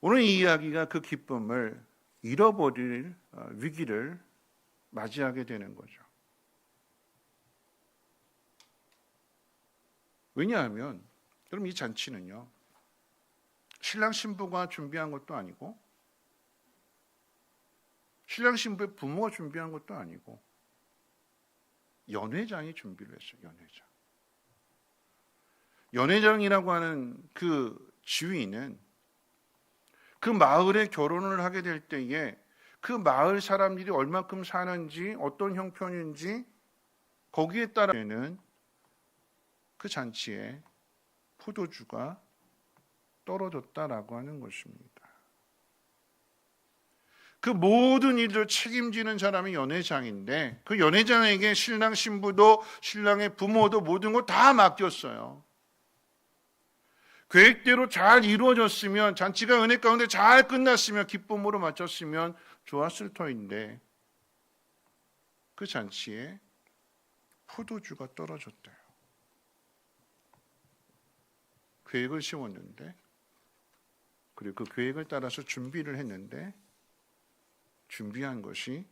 오늘 이 이야기가 그 기쁨을 잃어버릴 위기를 맞이하게 되는 거죠. 왜냐하면 그럼 이 잔치는요, 신랑 신부가 준비한 것도 아니고 신랑 신부의 부모가 준비한 것도 아니고 연회장이 준비를 했어요. 연회장이라고 하는 그 지위는 그 마을에 결혼을 하게 될 때에 그 마을 사람들이 얼마큼 사는지, 어떤 형편인지 거기에 따라서는 그 잔치에 포도주가 떨어졌다라고 하는 것입니다. 그 모든 일을 책임지는 사람이 연회장인데 그 연회장에게 신랑 신부도 신랑의 부모도 모든 거 다 맡겼어요. 계획대로 잘 이루어졌으면, 잔치가 은혜 가운데 잘 끝났으면, 기쁨으로 마쳤으면 좋았을 터인데 그 잔치에 포도주가 떨어졌대요. 계획을 세웠는데, 그리고 그 계획을 따라서 준비를 했는데 준비한 것이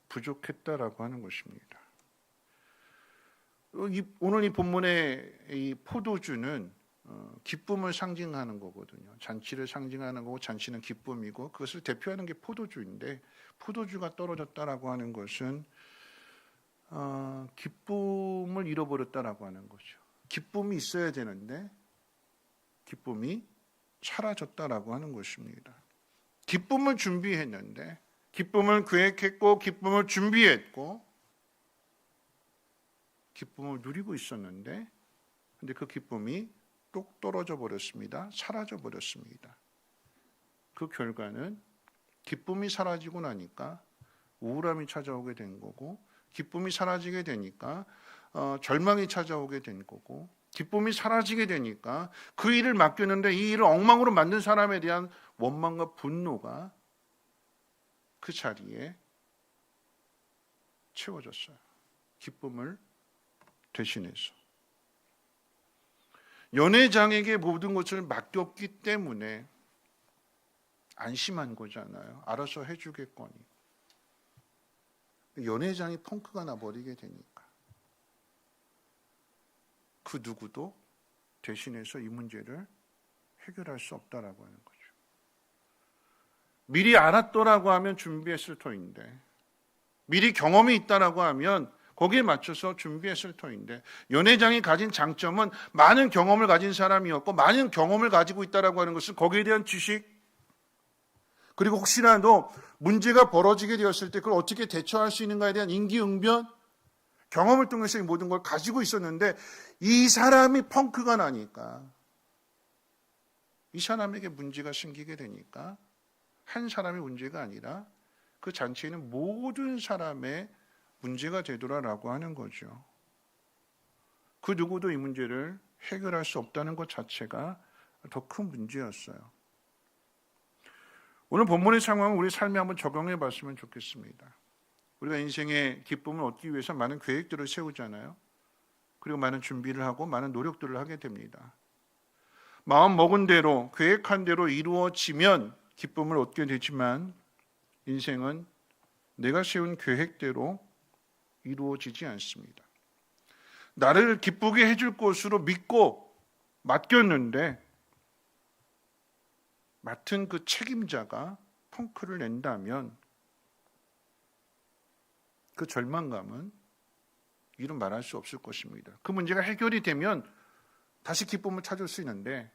부족했다라고 하는 것입니다. 오늘 이 본문의 이 포도주는 기쁨을 상징하는 거거든요. 잔치를 상징하는 거고, 잔치는 기쁨이고, 그것을 대표하는 게 포도주인데, 포도주가 떨어졌다라고 하는 것은 기쁨을 잃어버렸다라고 하는 거죠. 기쁨이 있어야 되는데 기쁨이 사라졌다라고 하는 것입니다. 기쁨을 준비했는데, 기쁨을 계획했고, 기쁨을 준비했고, 기쁨을 누리고 있었는데, 근데 그 기쁨이 뚝 떨어져 버렸습니다. 사라져 버렸습니다. 그 결과는 기쁨이 사라지고 나니까 우울함이 찾아오게 된 거고, 기쁨이 사라지게 되니까 절망이 찾아오게 된 거고, 기쁨이 사라지게 되니까 그 일을 맡겼는데 이 일을 엉망으로 만든 사람에 대한 원망과 분노가 그 자리에 채워졌어요. 기쁨을 대신해서. 연회장에게 모든 것을 맡겼기 때문에 안심한 거잖아요. 알아서 해주겠거니. 연회장이 펑크가 나버리게 되니까 그 누구도 대신해서 이 문제를 해결할 수 없다라고 하는 거죠. 미리 알았더라고 하면 준비했을 터인데, 미리 경험이 있다라고 하면 거기에 맞춰서 준비했을 터인데, 연회장이 가진 장점은 많은 경험을 가진 사람이었고, 많은 경험을 가지고 있다라고 하는 것은 거기에 대한 지식, 그리고 혹시라도 문제가 벌어지게 되었을 때 그걸 어떻게 대처할 수 있는가에 대한 임기응변, 경험을 통해서 이 모든 걸 가지고 있었는데, 이 사람이 펑크가 나니까, 이 사람에게 문제가 생기게 되니까 한 사람의 문제가 아니라 그 잔치에는 모든 사람의 문제가 되더라라고 하는 거죠. 그 누구도 이 문제를 해결할 수 없다는 것 자체가 더 큰 문제였어요. 오늘 본문의 상황을 우리 삶에 한번 적용해 봤으면 좋겠습니다. 우리가 인생의 기쁨을 얻기 위해서 많은 계획들을 세우잖아요. 그리고 많은 준비를 하고 많은 노력들을 하게 됩니다. 마음 먹은 대로, 계획한 대로 이루어지면 기쁨을 얻게 되지만 인생은 내가 세운 계획대로 이루어지지 않습니다. 나를 기쁘게 해줄 것으로 믿고 맡겼는데 맡은 그 책임자가 펑크를 낸다면 그 절망감은 이루 말할 수 없을 것입니다. 그 문제가 해결이 되면 다시 기쁨을 찾을 수 있는데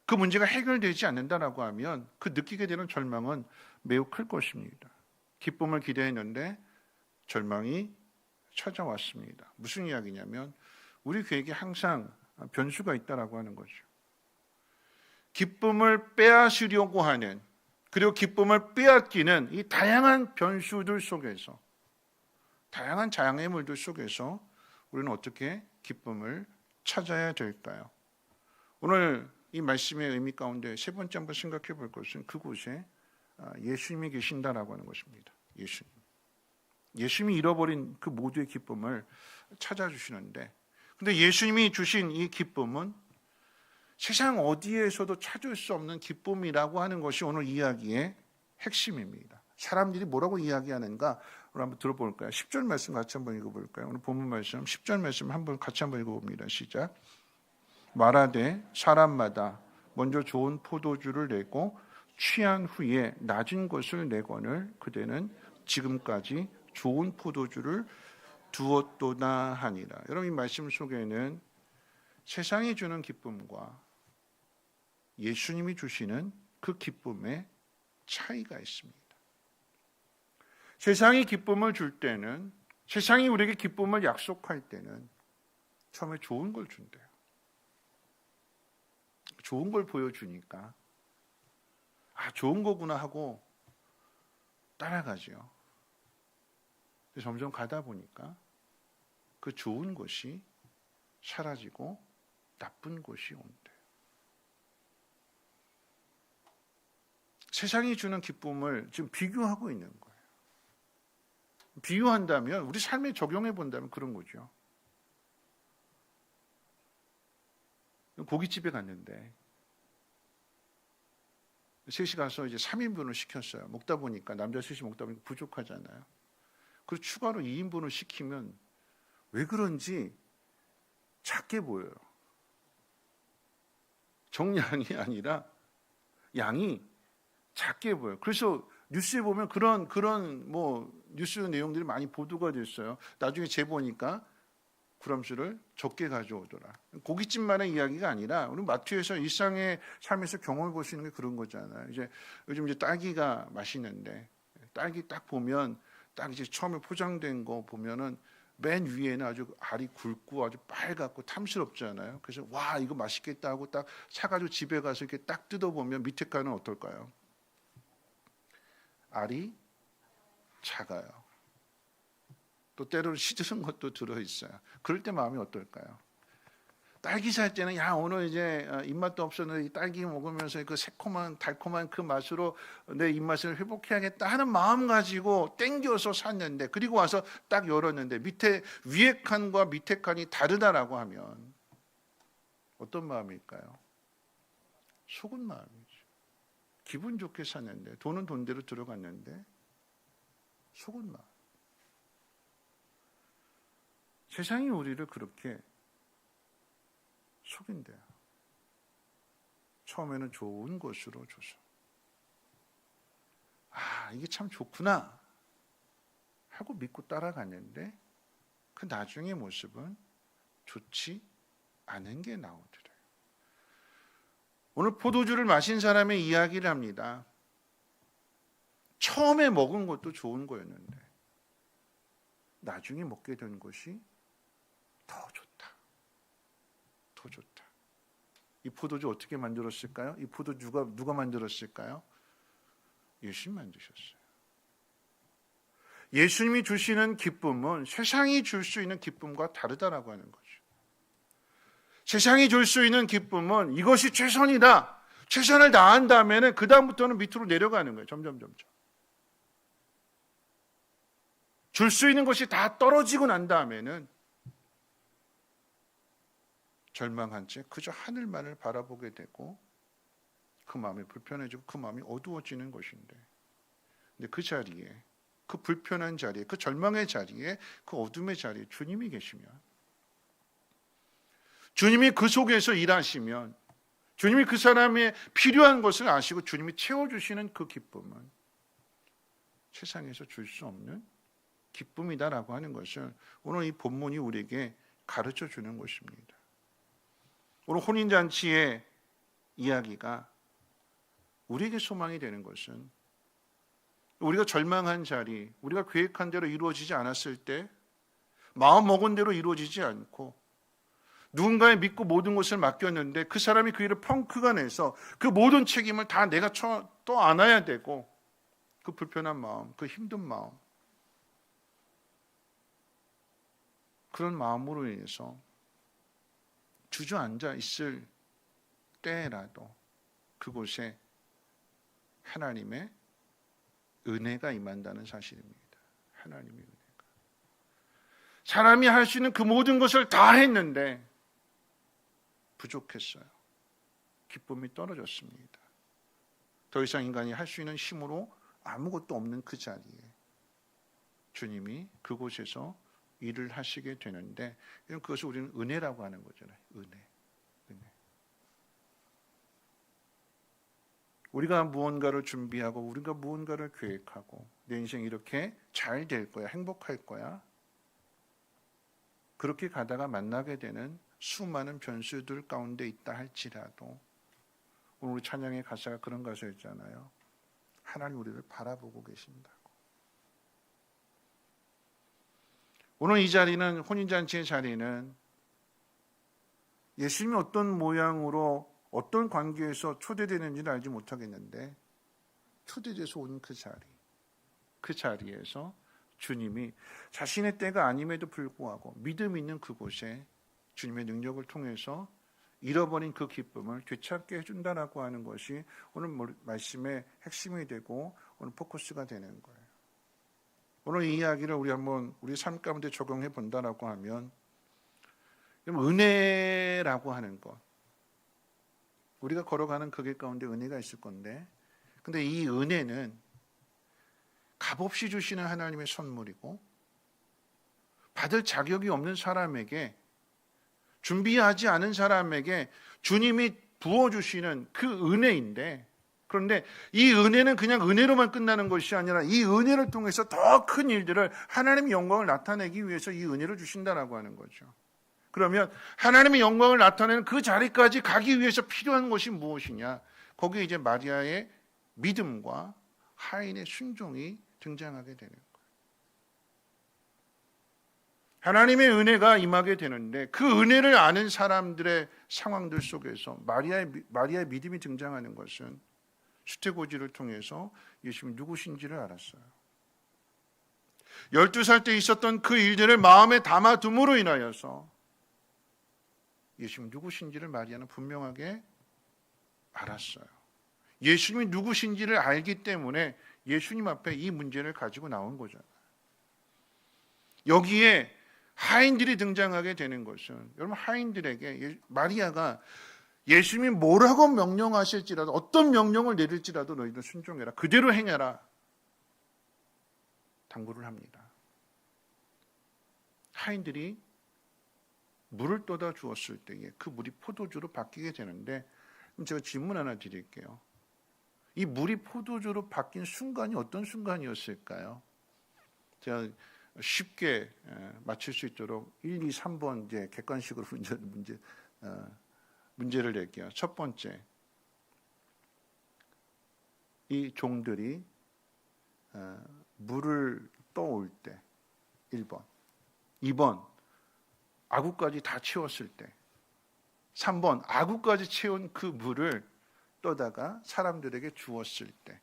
그 문제가 해결되지 않는다라고 하면 그 느끼게 되는 절망은 매우 클 것입니다. 기쁨을 기대했는데 절망이 찾아왔습니다. 무슨 이야기냐면 우리 계획에 항상 변수가 있다라고 하는 거죠. 기쁨을 빼앗으려고 하는, 그리고 기쁨을 빼앗기는 이 다양한 변수들 속에서, 다양한 장애물들 속에서 우리는 어떻게 기쁨을 찾아야 될까요? 오늘 이 말씀의 의미 가운데 세 번째 한번 생각해 볼 것은 그곳에 예수님이 계신다라고 하는 것입니다. 예수님이 잃어버린 그 모두의 기쁨을 찾아주시는데, 근데 예수님이 주신 이 기쁨은 세상 어디에서도 찾을 수 없는 기쁨이라고 하는 것이 오늘 이야기의 핵심입니다. 사람들이 뭐라고 이야기하는가 오늘 한번 들어볼까요? 10절 말씀 같이 한번 읽어볼까요? 오늘 본문 말씀 10절 말씀 같이 한번 읽어봅니다. 시작. 말하되 사람마다 먼저 좋은 포도주를 내고 취한 후에 낮은 것을 내거늘 그대는 지금까지 좋은 포도주를 두었도다 하니라. 여러분, 이 말씀 속에는 세상이 주는 기쁨과 예수님이 주시는 그 기쁨의 차이가 있습니다. 세상이 기쁨을 줄 때는, 세상이 우리에게 기쁨을 약속할 때는 처음에 좋은 걸 준대요. 좋은 걸 보여주니까 좋은 거구나 하고 따라가죠. 점점 가다 보니까 그 좋은 것이 사라지고 나쁜 것이 온대요. 세상이 주는 기쁨을 지금 비교하고 있는 거예요. 비유한다면, 우리 삶에 적용해 본다면 그런 거죠. 고깃집에 갔는데 셋이 가서 이제 3인분을 시켰어요. 먹다 보니까 남자 셋이 먹다 보니까 부족하잖아요. 그리고 추가로 2인분을 시키면 왜 그런지 작게 보여요. 정량이 아니라 양이 작게 보여요. 그래서 뉴스에 보면 그런 뉴스 내용들이 많이 보도가 됐어요. 나중에 재보니까 구람수를 적게 가져오더라. 고깃집만의 이야기가 아니라 우리 마트에서 일상의 삶에서 경험해 볼 수 있는 게 그런 거잖아요. 요즘 딸기가 맛있는데 딸기 딱 보면 딱 이제 처음에 포장된 거 보면은 맨 위에는 아주 알이 굵고 아주 빨갛고 탐스럽잖아요. 그래서 와, 이거 맛있겠다 하고 딱 사가지고 집에 가서 이렇게 딱 뜯어보면 밑에 가는 어떨까요? 알이 작아요. 또 때로는 시드는 것도 들어있어요. 그럴 때 마음이 어떨까요? 딸기 살 때는 오늘 이제 입맛도 없었는데 이 딸기 먹으면서 그 새콤한 달콤한 그 맛으로 내 입맛을 회복해야겠다 하는 마음 가지고 땡겨서 샀는데, 그리고 와서 딱 열었는데 위에 칸과 밑에 칸이 다르다라고 하면 어떤 마음일까요? 속은 마음이죠. 기분 좋게 샀는데, 돈은 돈대로 들어갔는데 속은 마음. 세상이 우리를 그렇게 속인대요. 처음에는 좋은 것으로 줘서 이게 참 좋구나 하고 믿고 따라갔는데 그 나중의 모습은 좋지 않은 게 나오더래요. 오늘 포도주를 마신 사람의 이야기를 합니다. 처음에 먹은 것도 좋은 거였는데 나중에 먹게 된 것이 더 좋다. 더 좋다. 이 포도주 어떻게 만들었을까요? 이 포도주 누가 만들었을까요? 예수님 만드셨어요. 예수님이 주시는 기쁨은 세상이 줄 수 있는 기쁨과 다르다라고 하는 거죠. 세상이 줄 수 있는 기쁨은 이것이 최선이다. 최선을 다한 다음에는 그 다음부터는 밑으로 내려가는 거예요. 점점. 줄 수 있는 것이 다 떨어지고 난 다음에는 절망한 채 그저 하늘만을 바라보게 되고 그 마음이 불편해지고 그 마음이 어두워지는 것인데, 근데 그 자리에, 그 불편한 자리에, 그 절망의 자리에, 그 어둠의 자리에 주님이 계시면, 주님이 그 속에서 일하시면, 주님이 그 사람의 필요한 것을 아시고 주님이 채워주시는 그 기쁨은 세상에서 줄 수 없는 기쁨이다라고 하는 것을 오늘 이 본문이 우리에게 가르쳐 주는 것입니다. 오늘 혼인잔치의 이야기가 우리에게 소망이 되는 것은, 우리가 절망한 자리, 우리가 계획한 대로 이루어지지 않았을 때, 마음 먹은 대로 이루어지지 않고 누군가에 믿고 모든 것을 맡겼는데 그 사람이 그 일을 펑크가 내서 그 모든 책임을 다 내가 또 안아야 되고, 그 불편한 마음, 그 힘든 마음, 그런 마음으로 인해서 주저앉아 있을 때라도 그곳에 하나님의 은혜가 임한다는 사실입니다. 하나님의 은혜가. 사람이 할 수 있는 그 모든 것을 다 했는데 부족했어요. 기쁨이 떨어졌습니다. 더 이상 인간이 할 수 있는 힘으로 아무것도 없는 그 자리에 주님이 그곳에서 일을 하시게 되는데, 그것을 우리는 은혜라고 하는 거잖아요. 은혜. 우리가 무언가를 준비하고 우리가 무언가를 계획하고 내 인생 이렇게 잘 될 거야, 행복할 거야, 그렇게 가다가 만나게 되는 수많은 변수들 가운데 있다 할지라도, 오늘 우리 찬양의 가사가 그런 가사였잖아요. 하나님 우리를 바라보고 계신다고. 오늘 이 자리는, 혼인잔치의 자리는 예수님이 어떤 모양으로 어떤 관계에서 초대되는지를 알지 못하겠는데, 초대돼서 온 그 자리, 그 자리에서 주님이 자신의 때가 아님에도 불구하고 믿음 있는 그곳에 주님의 능력을 통해서 잃어버린 그 기쁨을 되찾게 해준다라고 하는 것이 오늘 말씀의 핵심이 되고 오늘 포커스가 되는 거예요. 오늘 이 이야기를 우리 한번 우리 삶 가운데 적용해 본다라고 하면, 은혜라고 하는 것, 우리가 걸어가는 그 길 가운데 은혜가 있을 건데, 근데 이 은혜는 값없이 주시는 하나님의 선물이고, 받을 자격이 없는 사람에게, 준비하지 않은 사람에게 주님이 부어주시는 그 은혜인데, 그런데 이 은혜는 그냥 은혜로만 끝나는 것이 아니라 이 은혜를 통해서 더 큰 일들을, 하나님의 영광을 나타내기 위해서 이 은혜를 주신다라고 하는 거죠. 그러면 하나님의 영광을 나타내는 그 자리까지 가기 위해서 필요한 것이 무엇이냐? 거기에 이제 마리아의 믿음과 하인의 순종이 등장하게 되는 거예요. 하나님의 은혜가 임하게 되는데, 그 은혜를 아는 사람들의 상황들 속에서 마리아의 믿음이 등장하는 것은 수태고지를 통해서 예수님이 누구신지를 알았어요. 12살 때 있었던 그 일들을 마음에 담아둠으로 인하여서 예수님이 누구신지를 마리아는 분명하게 알았어요. 예수님이 누구신지를 알기 때문에 예수님 앞에 이 문제를 가지고 나온 거잖아요. 여기에 하인들이 등장하게 되는 것은, 여러분, 하인들에게 마리아가 예수님이 뭐라고 명령하실지라도, 어떤 명령을 내릴지라도 너희들 순종해라, 그대로 행해라, 당부를 합니다. 하인들이 물을 떠다 주었을 때에 그 물이 포도주로 바뀌게 되는데, 그럼 제가 질문 하나 드릴게요. 이 물이 포도주로 바뀐 순간이 어떤 순간이었을까요? 제가 쉽게 맞출 수 있도록 1, 2, 3번 이제 객관식으로 문제를 낼게요. 첫 번째, 이 종들이 물을 떠올 때 1번, 2번 아구까지 다 채웠을 때, 3번 아구까지 채운 그 물을 떠다가 사람들에게 주었을 때,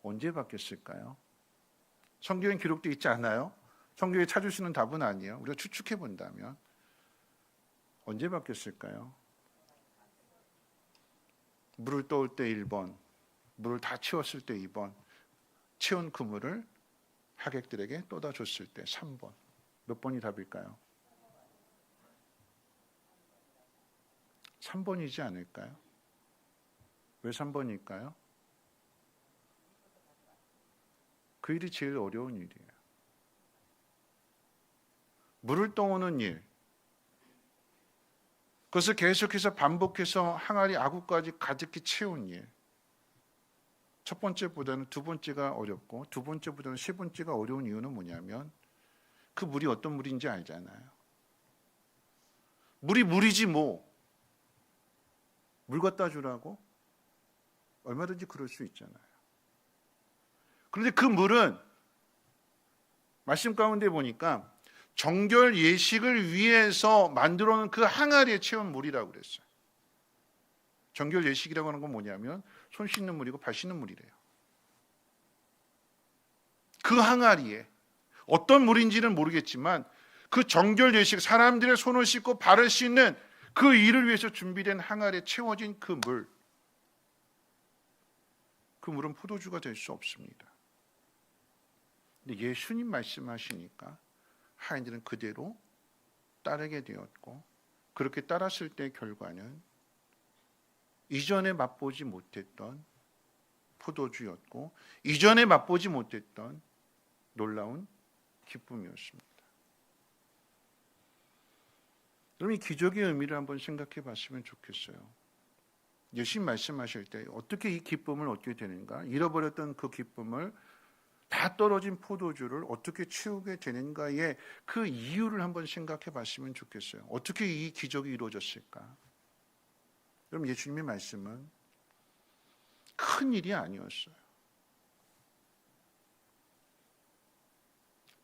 언제 바뀌었을까요? 성경에 기록되어 있지 않아요? 성경에 찾으시는 답은 아니에요. 우리가 추측해 본다면 언제 바뀌었을까요? 물을 떠올 때 1번, 물을 다 채웠을 때 2번, 채운 그 물을 하객들에게 떠다 줬을 때 3번. 몇 번이 답일까요? 3번이지 않을까요? 왜 3번일까요? 그 일이 제일 어려운 일이에요. 물을 떠오는 일, 그것을 계속해서 반복해서 항아리 아구까지 가득히 채운 일, 첫 번째보다는 두 번째가 어렵고 두 번째보다는 세 번째가 어려운 이유는 뭐냐면, 그 물이 어떤 물인지 알잖아요. 물이 물이지 뭐 물 갖다 주라고? 얼마든지 그럴 수 있잖아요. 그런데 그 물은 말씀 가운데 보니까 정결 예식을 위해서 만들어 놓은 그 항아리에 채운 물이라고 그랬어요. 정결 예식이라고 하는 건 뭐냐면 손 씻는 물이고 발 씻는 물이래요. 그 항아리에 어떤 물인지는 모르겠지만 그 정결 예식, 사람들의 손을 씻고 발을 씻는 그 일을 위해서 준비된 항아리에 채워진 그 물, 그 물은 포도주가 될 수 없습니다. 근데 예수님 말씀하시니까 하인들은 그대로 따르게 되었고, 그렇게 따랐을 때 결과는 이전에 맛보지 못했던 포도주였고, 이전에 맛보지 못했던 놀라운 기쁨이었습니다. 여러분, 이 기적의 의미를 한번 생각해 봤으면 좋겠어요. 예수님 말씀하실 때 어떻게 이 기쁨을 얻게 되는가, 잃어버렸던 그 기쁨을, 다 떨어진 포도주를 어떻게 채우게 되는가의 그 이유를 한번 생각해 봤으면 좋겠어요. 어떻게 이 기적이 이루어졌을까? 여러분, 예수님의 말씀은 큰 일이 아니었어요.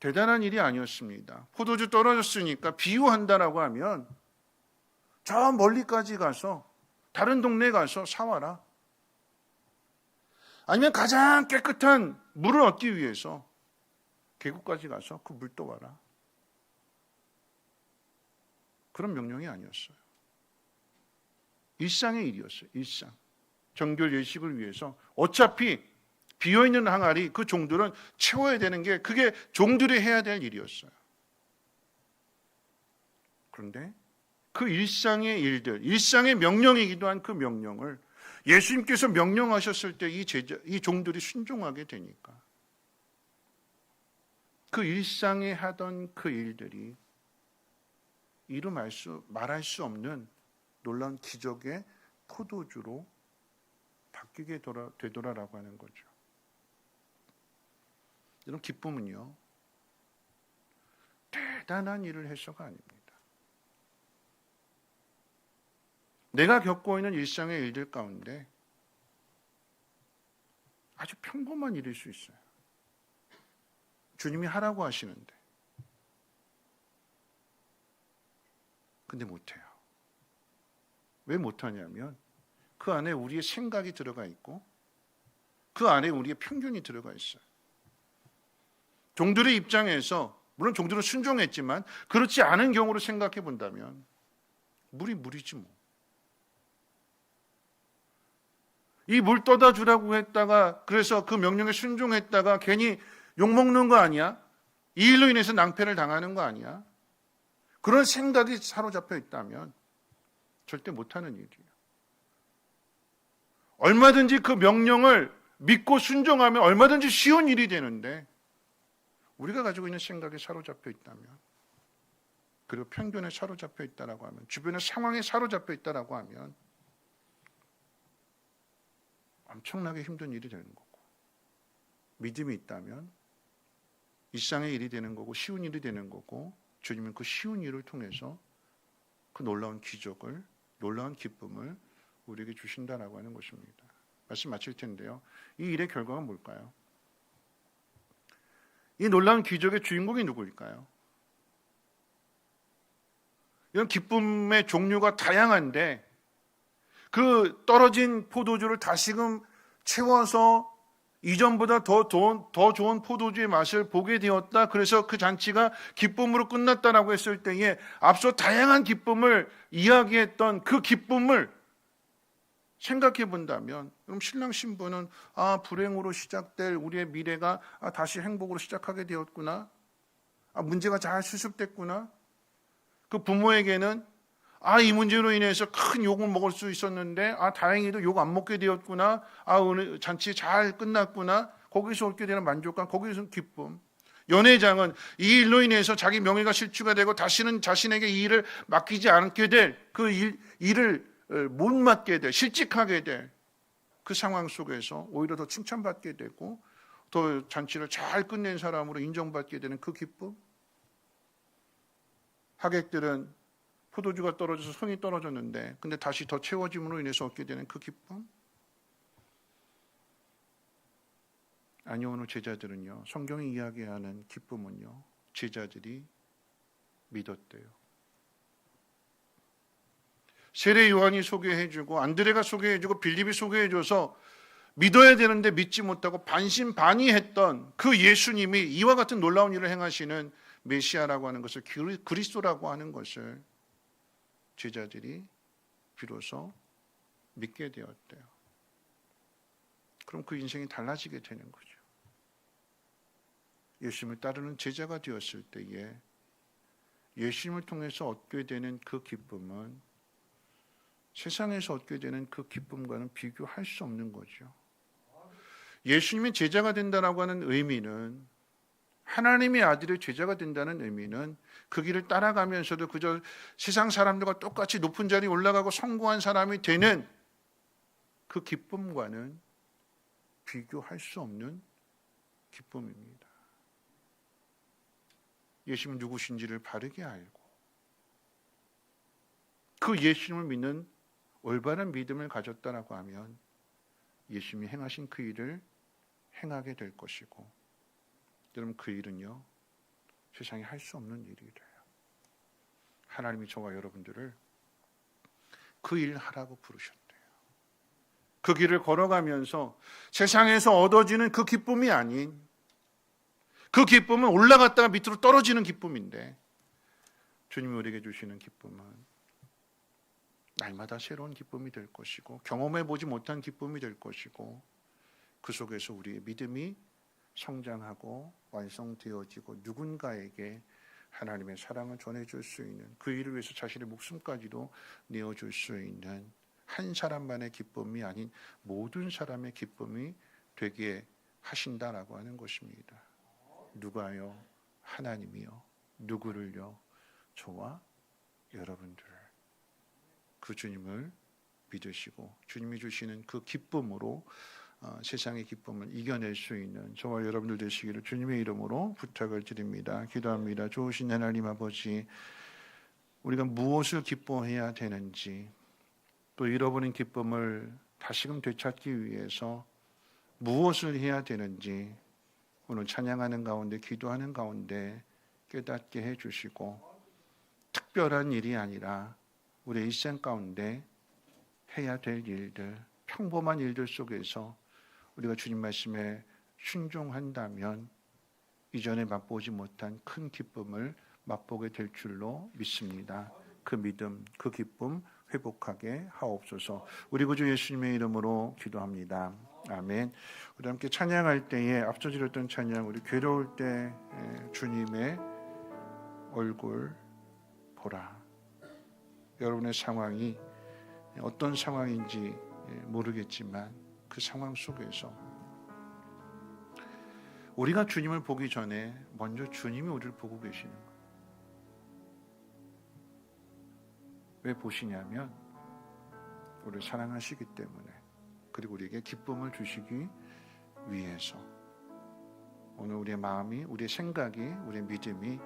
대단한 일이 아니었습니다. 포도주 떨어졌으니까 비유한다라고 하면 저 멀리까지 가서 다른 동네에 가서 사와라. 아니면 가장 깨끗한 물을 얻기 위해서 계곡까지 가서 그 물 떠와라. 그런 명령이 아니었어요. 일상의 일이었어요. 일상. 정결 예식을 위해서 어차피 비어있는 항아리 그 종들은 채워야 되는 게 그게 종들이 해야 될 일이었어요. 그런데 그 일상의 일들, 일상의 명령이기도 한 그 명령을 예수님께서 명령하셨을 때 이 종들이 순종하게 되니까 그 일상에 하던 그 일들이 말할 수 없는 놀라운 기적의 포도주로 바뀌게 되더라라고 하는 거죠. 여러분, 기쁨은요, 대단한 일을 해서가 아닙니다. 내가 겪고 있는 일상의 일들 가운데 아주 평범한 일일 수 있어요. 주님이 하라고 하시는데 근데 못해요. 왜 못하냐면 그 안에 우리의 생각이 들어가 있고 그 안에 우리의 편견이 들어가 있어요. 종들의 입장에서 물론 종들은 순종했지만 그렇지 않은 경우로 생각해 본다면 물이지 뭐. 이 물 떠다 주라고 했다가 그래서 그 명령에 순종했다가 괜히 욕먹는 거 아니야? 이 일로 인해서 낭패를 당하는 거 아니야? 그런 생각이 사로잡혀 있다면 절대 못하는 일이에요. 얼마든지 그 명령을 믿고 순종하면 얼마든지 쉬운 일이 되는데 우리가 가지고 있는 생각에 사로잡혀 있다면, 그리고 편견에 사로잡혀 있다라고 하면, 주변의 상황에 사로잡혀 있다라고 하면 엄청나게 힘든 일이 되는 거고, 믿음이 있다면 일상의 일이 되는 거고 쉬운 일이 되는 거고, 주님은 그 쉬운 일을 통해서 그 놀라운 기적을, 놀라운 기쁨을 우리에게 주신다라고 하는 것입니다. 말씀 마칠 텐데요, 이 일의 결과가 뭘까요? 이 놀라운 기적의 주인공이 누구일까요? 이런 기쁨의 종류가 다양한데 그 떨어진 포도주를 다시금 채워서 이전보다 더 좋은 포도주의 맛을 보게 되었다. 그래서 그 잔치가 기쁨으로 끝났다라고 했을 때에 앞서 다양한 기쁨을 이야기했던 그 기쁨을 생각해 본다면, 그럼 신랑 신부는 불행으로 시작될 우리의 미래가 다시 행복으로 시작하게 되었구나. 문제가 잘 수습됐구나. 그 부모에게는 이 문제로 인해서 큰 욕을 먹을 수 있었는데 다행히도 욕 안 먹게 되었구나. 오늘 잔치 잘 끝났구나. 거기서 얻게 되는 만족감, 거기서 기쁨. 연회장은 이 일로 인해서 자기 명예가 실추가 되고 다시는 자신에게 이 일을 맡기지 않게 될 그 일을 못 맡게 될, 실직하게 될 그 상황 속에서 오히려 더 칭찬받게 되고 더 잔치를 잘 끝낸 사람으로 인정받게 되는 그 기쁨. 하객들은 포도주가 떨어져서 성이 떨어졌는데 근데 다시 더 채워짐으로 인해서 얻게 되는 그 기쁨. 아니요, 오늘 제자들은요, 성경이 이야기하는 기쁨은요, 제자들이 믿었대요. 세례 요한이 소개해주고 안드레가 소개해주고 빌립이 소개해줘서 믿어야 되는데 믿지 못하고 반신반의했던 그 예수님이 이와 같은 놀라운 일을 행하시는 메시아라고 하는 것을, 그리스도라고 하는 것을 제자들이 비로소 믿게 되었대요. 그럼 그 인생이 달라지게 되는 거죠. 예수님을 따르는 제자가 되었을 때에 예수님을 통해서 얻게 되는 그 기쁨은 세상에서 얻게 되는 그 기쁨과는 비교할 수 없는 거죠. 예수님의 제자가 된다라고 하는 의미는, 하나님의 아들의 제자가 된다는 의미는 그 길을 따라가면서도 그저 세상 사람들과 똑같이 높은 자리에 올라가고 성공한 사람이 되는 그 기쁨과는 비교할 수 없는 기쁨입니다. 예수님이 누구신지를 바르게 알고 그 예수님을 믿는 올바른 믿음을 가졌다라고 하면 예수님이 행하신 그 일을 행하게 될 것이고, 여러분 그 일은요 세상에 할 수 없는 일이래요. 하나님이 저와 여러분들을 그 일 하라고 부르셨대요. 그 길을 걸어가면서 세상에서 얻어지는 그 기쁨이 아닌, 그 기쁨은 올라갔다가 밑으로 떨어지는 기쁨인데, 주님이 우리에게 주시는 기쁨은 날마다 새로운 기쁨이 될 것이고 경험해보지 못한 기쁨이 될 것이고, 그 속에서 우리의 믿음이 성장하고 완성되어지고 누군가에게 하나님의 사랑을 전해줄 수 있는, 그 일을 위해서 자신의 목숨까지도 내어줄 수 있는 한 사람만의 기쁨이 아닌 모든 사람의 기쁨이 되게 하신다라고 하는 것입니다. 누가요? 하나님이요. 누구를요? 저와 여러분들을. 그 주님을 믿으시고 주님이 주시는 그 기쁨으로 세상의 기쁨을 이겨낼 수 있는 저와 여러분들 되시기를 주님의 이름으로 부탁을 드립니다. 기도합니다. 좋으신 하나님 아버지, 우리가 무엇을 기뻐해야 되는지, 또 잃어버린 기쁨을 다시금 되찾기 위해서 무엇을 해야 되는지 오늘 찬양하는 가운데, 기도하는 가운데 깨닫게 해주시고, 특별한 일이 아니라 우리의 일생 가운데 해야 될 일들, 평범한 일들 속에서 우리가 주님 말씀에 순종한다면 이전에 맛보지 못한 큰 기쁨을 맛보게 될 줄로 믿습니다. 그 믿음, 그 기쁨 회복하게 하옵소서. 우리 구주 예수님의 이름으로 기도합니다. 아멘. 우리 함께 찬양할 때에 앞서 드렸던 찬양, 우리 괴로울 때 주님의 얼굴 보라. 여러분의 상황이 어떤 상황인지 모르겠지만 그 상황 속에서 우리가 주님을 보기 전에 먼저 주님이 우리를 보고 계시는 거예요. 왜 보시냐면 우리를 사랑하시기 때문에, 그리고 우리에게 기쁨을 주시기 위해서. 오늘 우리의 마음이, 우리의 생각이, 우리의 믿음이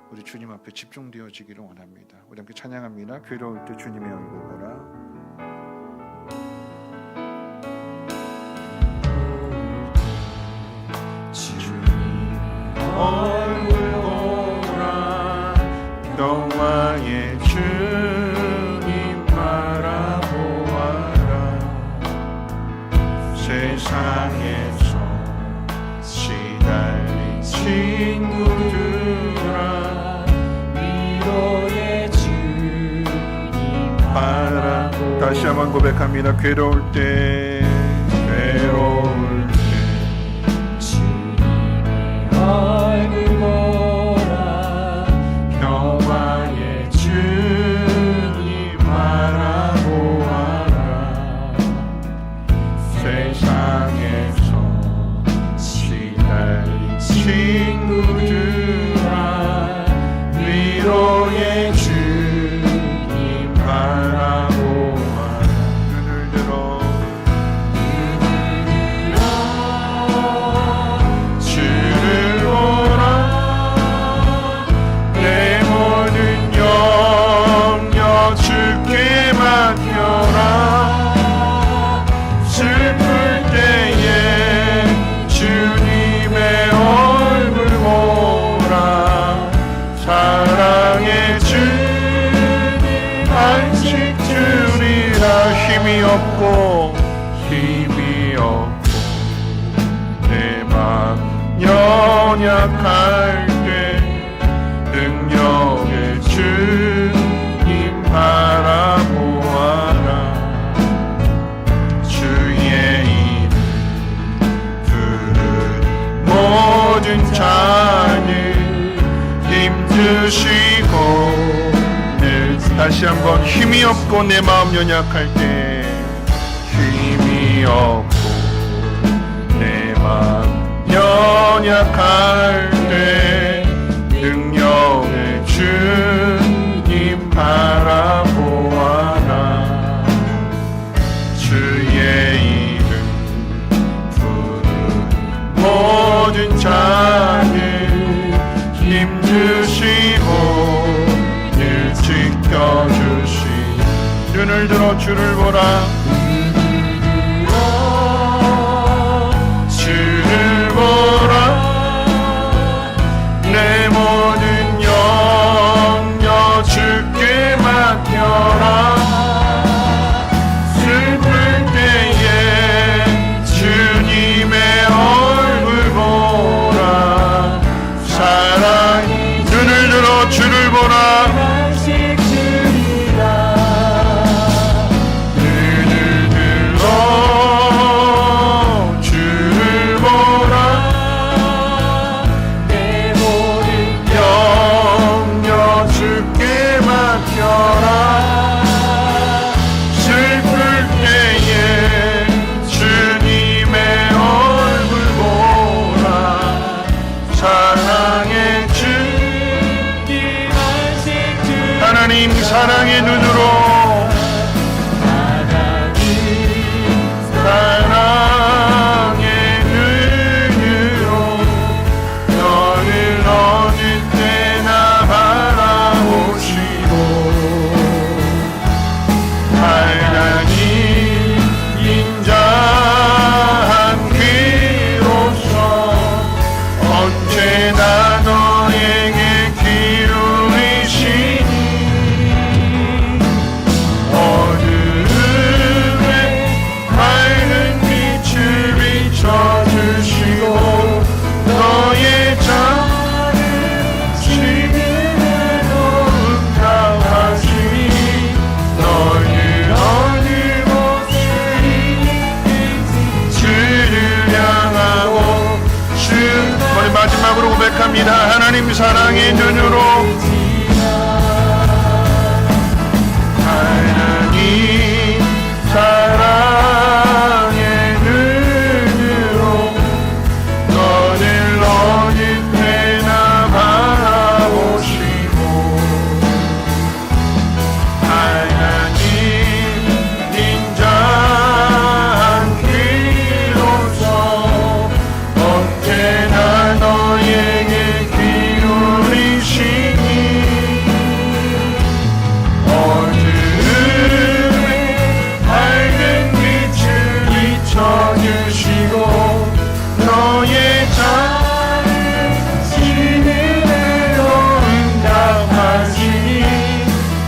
우리 주님 앞에 집중되어지기를 원합니다. 우리 함께 찬양합니다. 괴로울 때 주님의 얼굴 보라. 얼굴 보라. 너와의 주님 바라보아라. 세상에서 시달린 친구들아, 위로의 주님 바라보아라. 다시 한번 고백합니다. 괴로울 때, 괴로울 때 얼굴 보라. 평화의 주님 바라보아라. 세상에서 시달린 친구들아, 위로의 주님 바라보아라. 눈을 들어 힘이 없고 내 맘 연약할 때 능력의 주님 바라보아라. 주의 이름 부르는 모든 자는 힘드시고 늘 다시 한번 힘이 없고 내 마음 연약할 때 힘이 없고 내 마음 연약할 때 능력의 주님 바라보아라 주의 이름 부르는 모든 자는 힘드시고 늘 지켜주시 눈을 들어 주를 보라 주를 보라 내 모든 염려 주께 맡겨라 슬플 때에 주님의 얼굴 보라 사랑이 눈을 들어 주를 보라 눈을 들어 주를 보라 내 모든 염려 주께 맡겨라 슬플 때에 주님의 얼굴 보라 사랑의 주 하나님 사랑의 눈으로 사랑의 눈으로 너를 어느 때나 바라보시고 하나님 인자한 귀로서 언제나 너에게 기울이시니 어둠에 밝은 빛을 비춰주시고 너의 작은 시민으로 응답하시니 너를 어느 곳에 있든지 주를 향하고 우리 마지막으로 고백합니다. 하나님 사랑의 눈으로 하나님 사랑의 눈으로 너를 어느 때나 바라보시고 하나님 인자한 귀로서 언제나 너에게 기울이시니 어둠에 밝은 빛을 비춰주시고 너의 작은 시민으로 응답하시니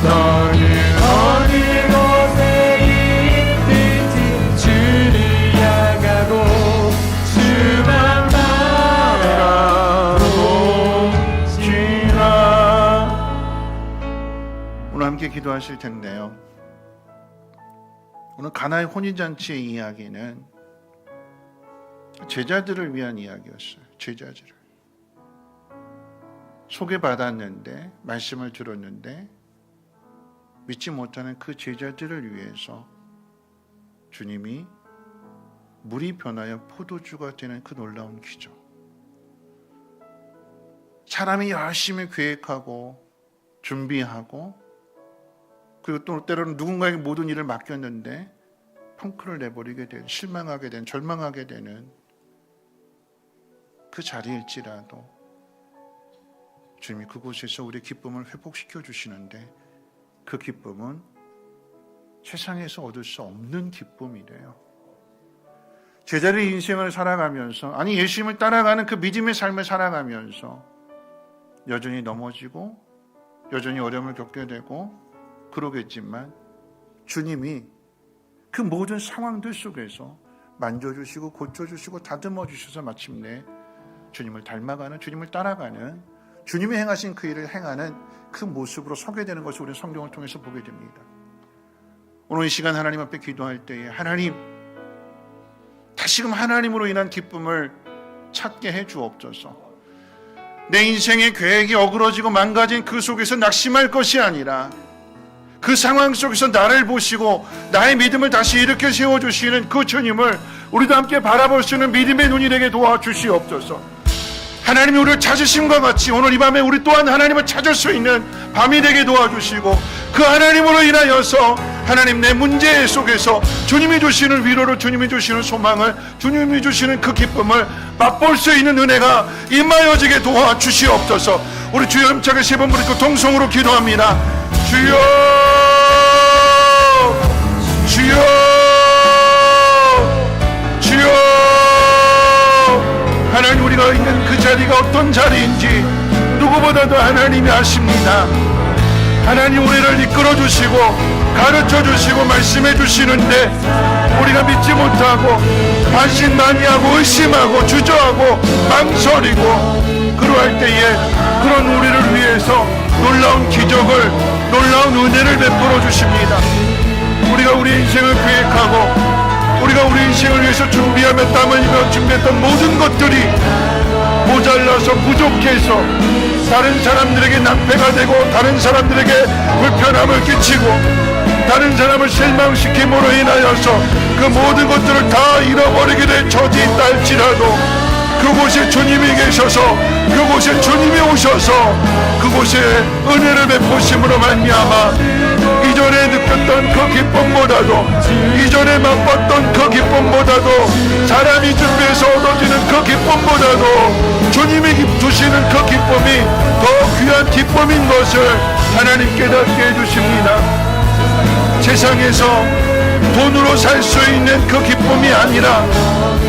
너를 어느 곳에 있든지 주를 향하고 주만 바라보시라. 오늘 함께 기도하실 텐데요. 오늘 가나의 혼인잔치의 이야기는 제자들을 위한 이야기였어요. 제자들을 소개받았는데 말씀을 들었는데 믿지 못하는 그 제자들을 위해서 주님이 물이 변하여 포도주가 되는 그 놀라운 기적. 사람이 열심히 계획하고 준비하고 그리고 또 때로는 누군가에게 모든 일을 맡겼는데 펑크를 내버리게 된, 실망하게 된, 절망하게 되는 그 자리일지라도 주님이 그곳에서 우리의 기쁨을 회복시켜 주시는데 그 기쁨은 세상에서 얻을 수 없는 기쁨이래요. 제자의 인생을 살아가면서, 아니 예수님을 따라가는 그 믿음의 삶을 살아가면서 여전히 넘어지고 여전히 어려움을 겪게 되고 그러겠지만 주님이 그 모든 상황들 속에서 만져주시고 고쳐주시고 다듬어 주셔서 마침내 주님을 닮아가는, 주님을 따라가는, 주님이 행하신 그 일을 행하는 그 모습으로 서게 되는 것을 우리는 성경을 통해서 보게 됩니다. 오늘 이 시간 하나님 앞에 기도할 때에 하나님, 다시금 하나님으로 인한 기쁨을 찾게 해 주옵소서. 내 인생의 계획이 어그러지고 망가진 그 속에서 낙심할 것이 아니라 그 상황 속에서 나를 보시고 나의 믿음을 다시 일으켜 세워주시는 그 주님을 우리도 함께 바라볼 수 있는 믿음의 눈이 되게 도와주시옵소서. 하나님이 우리를 찾으심과 같이 오늘 이 밤에 우리 또한 하나님을 찾을 수 있는 밤이 되게 도와주시고 그 하나님으로 인하여서 하나님 내 문제 속에서 주님이 주시는 위로를, 주님이 주시는 소망을, 주님이 주시는 그 기쁨을 맛볼 수 있는 은혜가 임하여지게 도와주시옵소서. 우리 주여 힘차게 세 번 부르고 동성으로 기도합니다. 주여, 주여, 주여. 하나님, 우리가 있는 그 자리가 어떤 자리인지 누구보다도 하나님이 아십니다. 하나님, 우리를 이끌어 주시고 가르쳐 주시고 말씀해 주시는데 우리가 믿지 못하고 반신반의하고 의심하고 주저하고 망설이고 그러할 때에 그런 우리를 위해서 놀라운 기적을, 놀라운 은혜를 베풀어 주십니다. 우리가 우리 인생을 계획하고 우리가 우리 인생을 위해서 준비하며 땀을 흘리며 준비했던 모든 것들이 모자라서 부족해서 다른 사람들에게 낭패가 되고 다른 사람들에게 불편함을 끼치고 다른 사람을 실망시킴으로 인하여서 그 모든 것들을 다 잃어버리게 될 처지 있다 할지라도 그곳에 주님이 계셔서 그곳에 주님이 오셔서 그곳에 은혜를 베푸심으로 말미암아 이전에 느꼈던 그 기쁨보다도 이전에 맛봤던 그 기쁨보다도 사람이 준비해서 얻어지는 그 기쁨보다도 주님이 주시는 그 기쁨이 더 귀한 기쁨인 것을 하나님 깨닫게 해주십니다. 세상에서 돈으로 살 수 있는 그 기쁨이 아니라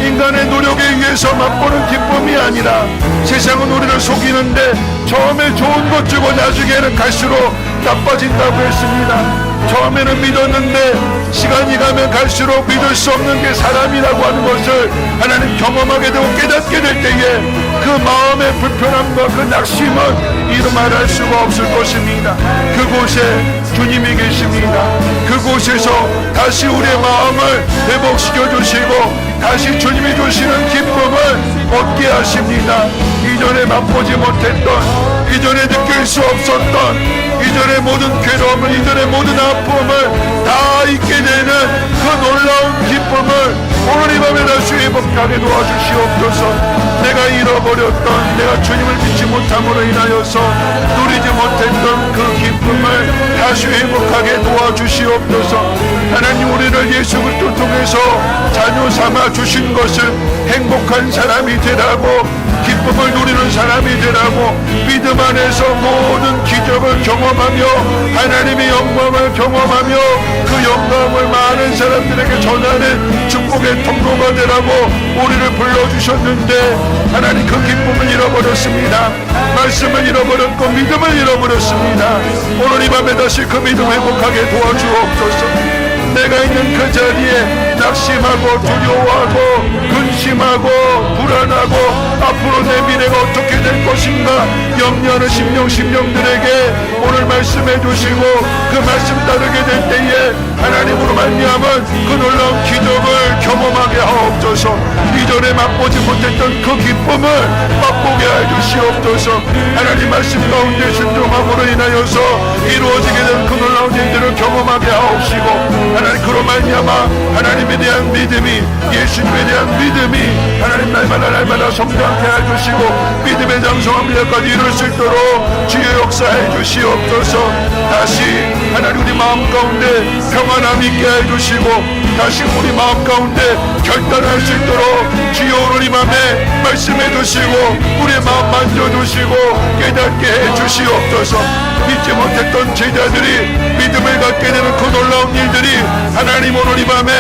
인간의 노력에 의해서 맛보는 기쁨이 아니라 세상은 우리를 속이는데 처음에 좋은 것 주고 나중에는 갈수록 나빠진다고 했습니다. 처음에는 믿었는데 시간이 가면 갈수록 믿을 수 없는 게 사람이라고 하는 것을 하나님 경험하게 되고 깨닫게 될 때에 그 마음의 불편함과 그 낙심은 이루 말할 수가 없을 것입니다. 그곳에 주님이 계십니다. 그곳에서 다시 우리의 마음을 회복시켜 주시고 다시 주님이 주시는 기쁨을 얻게 하십니다. 이전에 맛보지 못했던, 이전에 느낄 수 없었던 이전의 모든 괴로움을, 이전의 모든 아픔을 다 잊게 되는 그 놀라운 기쁨을 오늘 이 밤에 다시 회복하게 도와주시옵소서. 내가 잃어버렸던, 내가 주님을 믿지 못함으로 인하여서 누리지 못했던 그 기쁨을 다시 회복하게 도와주시옵소서. 하나님, 우리를 예수 그리스도 통해서 자녀 삼아 주신 것을 행복한 사람이 되라고, 기쁨을 누리는 사람이 되라고, 믿음 안에서 모든 기적을 경험하며 하나님의 영광을 경험하며 그 영광을 많은 사람들에게 전하는 축복의 통로가 되라고 우리를 불러주셨는데 하나님, 그 기쁨을 잃어버렸습니다. 말씀을 잃어버렸고 믿음을 잃어버렸습니다. 오늘 이 밤에 다시 그 믿음 회복하게 도와주옵소서. 내가 있는 그 자리에 낙심하고 두려워하고 근심하고 불안하고 앞으로 내 미래가 어떻게 될 것인가 염려하는 심령들에게 오늘 말씀해 주시고 그 말씀 따르게 될 때에 하나님으로 말미암은 그 놀라운 기적을 경험하게 하옵소서. 이전에 맛보지 못했던 그 기쁨을 맛보게 해 주시옵소서. 하나님 말씀 가운데 순종함으로 인하여서 이루어지게 된 그 놀라운 일들을 경험하게 하옵시고 하나님, 그로 말미암아 하나님에 대한 믿음이, 예수님에 대한 믿음이 하나님 날마다 성장케 해주시고 믿음의 장성함까지 이룰 수 있도록 주의 역사해 주시옵소서. 다시 하나님 우리 마음 가운데 평안함 있게 해주시고 다시 우리 마음 가운데 결단할 수 있도록 주여 오늘 이 밤에 말씀해 주시고 우리의 마음 만져주시고 깨닫게 해 주시옵소서. 믿지 못했던 제자들이 믿음을 갖게 되는 그 놀라운 일들이 하나님 오늘 이 밤에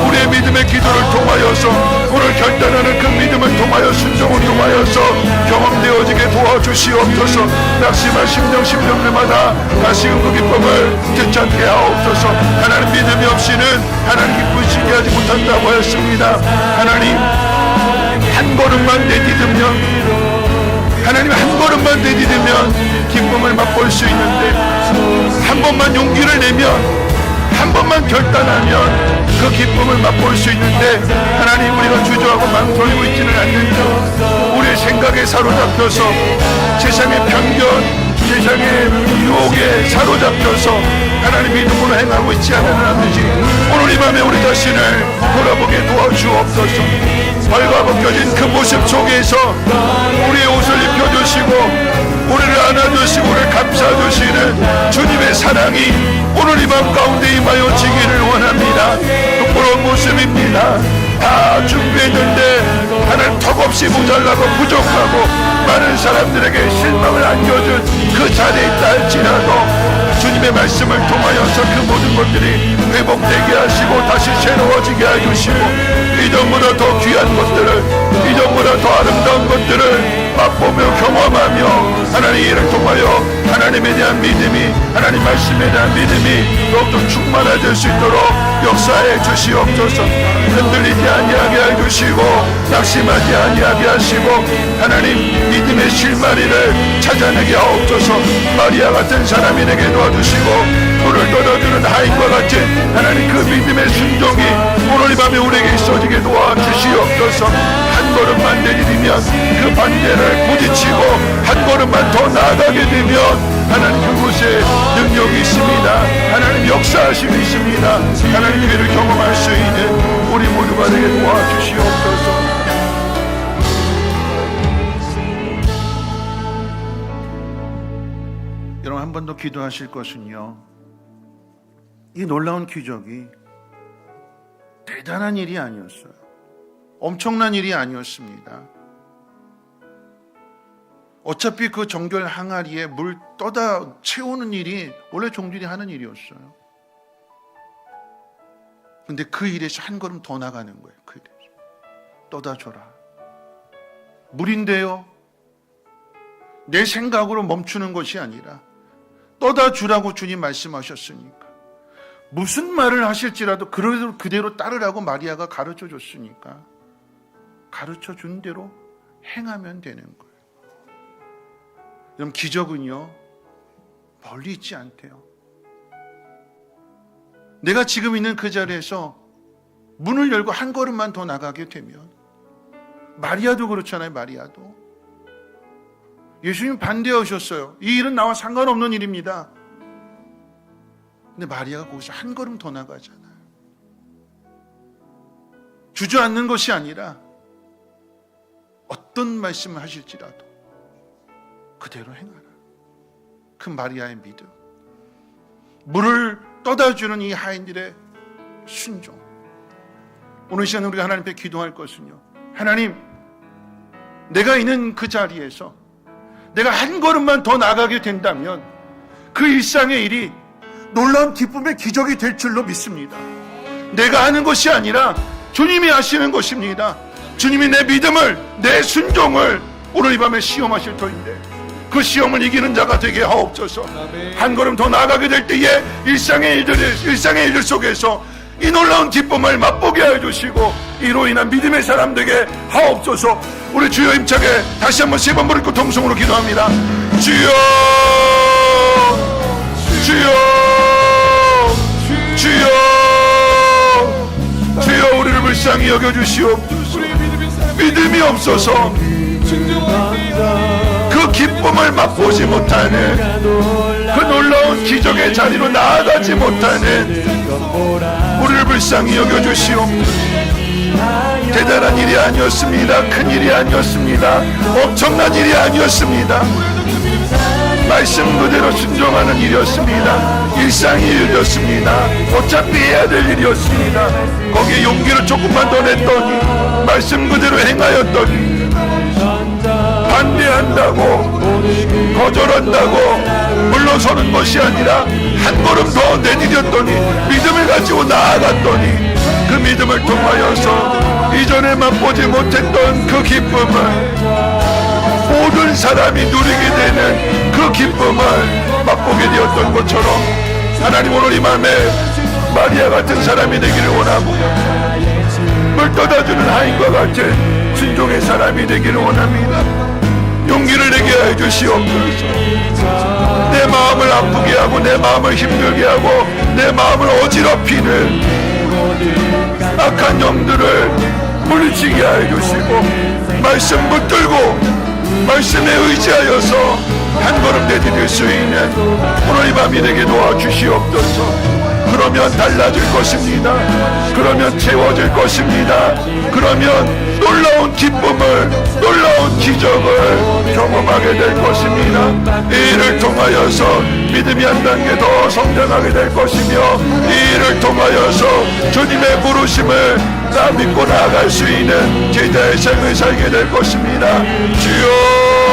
우리의 믿음의 기도를 통하여서 오늘 결단하는 그 믿음을 통하여 순종을 통하여서 경험되어지게 도와주시옵소서. 낙심한 심령들마다 다시금 그 기쁨을 되찾게 하옵소서. 하나님, 믿음이 없이는 하나님 기쁘시게 하지 못한다고 하였습니다. 하나님, 한 걸음만 내딛으면 하나님 한 걸음만 내딛으면 기쁨을 맛볼 수 있는데 한 번만 용기를 내면 한 번만 결단하면 그 기쁨을 맛볼 수 있는데 하나님, 우리가 주저하고 망설이고 있지는 않는다. 우리의 생각에 사로잡혀서 세상의 편견, 세상의 유혹에 사로잡혀서 하나님 믿음으로 행하고 있지 않았는지 오늘 이 밤에 우리 자신을 돌아보게 도와주옵소서. 벌거벗겨진 그 모습 속에서 우리의 옷을 입혀주시고 우리를 안아주시고 우리를 감싸주시는 주님의 사랑이 오늘 이 밤 가운데 임하여지기를 원합니다. 부끄러운 모습입니다. 다 준비했는데 하나님 턱없이 모자라고 부족하고 많은 사람들에게 실망을 안겨준 그 자리에 있다 할지라도 주님의 말씀을 통하여서 그 모든 것들이 회복되게 하시고 다시 새로워지게 해주시고 이전보다 더 귀한 것들을, 이전보다 더 아름다운 것들을 맛보며 경험하며 하나님 이를 통하여 하나님에 대한 믿음이, 하나님 말씀에 대한 믿음이 더욱더 충만해질 수 있도록 역사해 주시옵소서. 흔들리지 아니하게 해주시고 낙심하지 아니하게 하시고 하나님 믿음의 실마리를 찾아내게 하옵소서. 마리아 같은 사람이 내게 도와주시고 불을 떠나주는 하인과 같은 하나님 그 믿음의 순종이 오늘 이 밤에 우리에게 있어지게 도와주시옵소서. 한 걸음만 내디디면 그 반대를 부딪히고 한 걸음만 더 나아가게 되면 하나님 그곳에 능력이 있습니다. 하나님 역사하심이 있습니다. 하나님 그를 경험할 수 있는 우리 모두가 되게 도와주시옵소서. 여러분 한 번 더 기도하실 것은요, 이 놀라운 기적이 대단한 일이 아니었어요. 엄청난 일이 아니었습니다. 어차피 그 정결 항아리에 물 떠다 채우는 일이 원래 종들이 하는 일이었어요. 근데 그 일에서 한 걸음 더 나가는 거예요. 그 일에서 떠다 줘라. 물인데요, 내 생각으로 멈추는 것이 아니라 떠다 주라고 주님 말씀하셨으니까 무슨 말을 하실지라도 그대로 따르라고 마리아가 가르쳐 줬으니까 가르쳐 준 대로 행하면 되는 거예요. 여러분 기적은요 멀리 있지 않대요. 내가 지금 있는 그 자리에서 문을 열고 한 걸음만 더 나가게 되면, 마리아도 그렇잖아요. 마리아도 예수님 반대하셨어요. 이 일은 나와 상관없는 일입니다. 근데 마리아가 거기서 한 걸음 더 나가잖아요. 주저앉는 것이 아니라 어떤 말씀을 하실지라도 그대로 행하라. 그 마리아의 믿음, 물을 떠다주는 이 하인들의 순종. 오늘 시간 우리가 하나님 앞에 기도할 것은요, 하나님 내가 있는 그 자리에서 내가 한 걸음만 더 나가게 된다면 그 일상의 일이 놀라운 기쁨의 기적이 될 줄로 믿습니다. 내가 하는 것이 아니라 주님이 하시는 것입니다. 주님이 내 믿음을, 내 순종을 오늘 이 밤에 시험하실 터인데 그 시험을 이기는 자가 되게 하옵소서. 한 걸음 더 나아가게 될 때에 일상의 일들 속에서 이 놀라운 기쁨을 맛보게 해주시고 이로 인한 믿음의 사람 되게 하옵소서. 우리 주여 힘차게 다시 한번 세 번 부르고 통성으로 기도합니다. 주여, 주여, 주여, 주여, 우리를 불쌍히 여겨주시옵소서. 믿음이 없어서 그 기쁨을 맛보지 못하는, 그 놀라운 기적의 자리로 나아가지 못하는 우리를 불쌍히 여겨주시옵소서. 대단한 일이 아니었습니다. 큰 일이 아니었습니다. 엄청난 일이 아니었습니다. 말씀 그대로 순종하는 일이었습니다. 일상의 일이었습니다. 어차피 해야 될 일이었습니다. 거기에 용기를 조금만 더 냈더니, 말씀 그대로 행하였더니 반대한다고, 거절한다고 물러서는 것이 아니라 한 걸음 더 내디뎠더니, 믿음을 가지고 나아갔더니 그 믿음을 통하여서 이전에 맛보지 못했던 그 기쁨을 모든 사람이 누리게 되는 그 기쁨을 맛보게 되었던 것처럼 하나님 오늘 이 맘에 마리아 같은 사람이 되기를 원하고 물 떠다주는 하인과 같은 순종의 사람이 되기를 원합니다. 용기를 내게 해주시옵소서. 내 마음을 아프게 하고 내 마음을 힘들게 하고 내 마음을 어지럽히는 악한 영들을 물리치게 해주시고 말씀 붙들고 말씀에 의지하여서 한 걸음 내디딜 수 있는 오늘 이 밤이 되게 도와주시옵소서. 그러면 달라질 것입니다. 그러면 채워질 것입니다. 그러면 놀라운 기쁨을, 놀라운 기적을 경험하게 될 것입니다. 이 일을 통하여서 믿음이 한 단계 더 성장하게 될 것이며, 이 일을 통하여서 주님의 부르심을 나 믿고 나아갈 수 있는 제자의 삶을 살게 될 것입니다. 주여,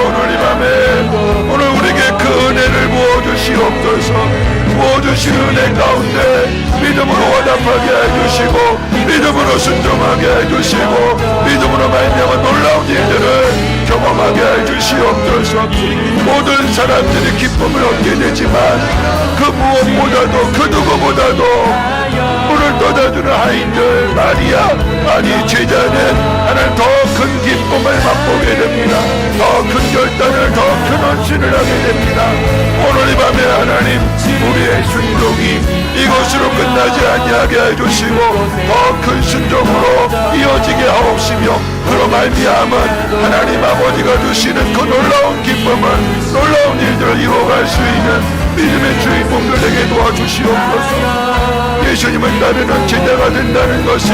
오늘 이 밤에 오늘 우리에게 그 은혜를 부어주시옵소서. 부어주신 은혜 가운데 믿음으로 화답하게 해주시고, 믿음으로 순종하게 해주시고, 믿음으로 말미암아 놀라운 일들을 경험하게 해주시옵소서. 모든 사람들이 기쁨을 얻게 되지만 그 무엇보다도, 그 누구보다도 물을 떠다주는 하인들 마리아, 아니 제자는 하나님 더 큰 기쁨을 맛보게 됩니다. 더 큰 결단을, 더 큰 헌신을 하게 됩니다. 오늘 이 밤에 하나님 우리의 순종이 이것으로 끝나지 아니하게 해주시고 더 큰 순종으로 이어지게 하옵시며, 그로 말미암은 하나님 아버지가 주시는 그 놀라운 기쁨을, 놀라운 일들을 이루어갈 수 있는 믿음의 주인공들 되게 도와주시옵소서. 예수님을 따르는 제자가 된다는 것은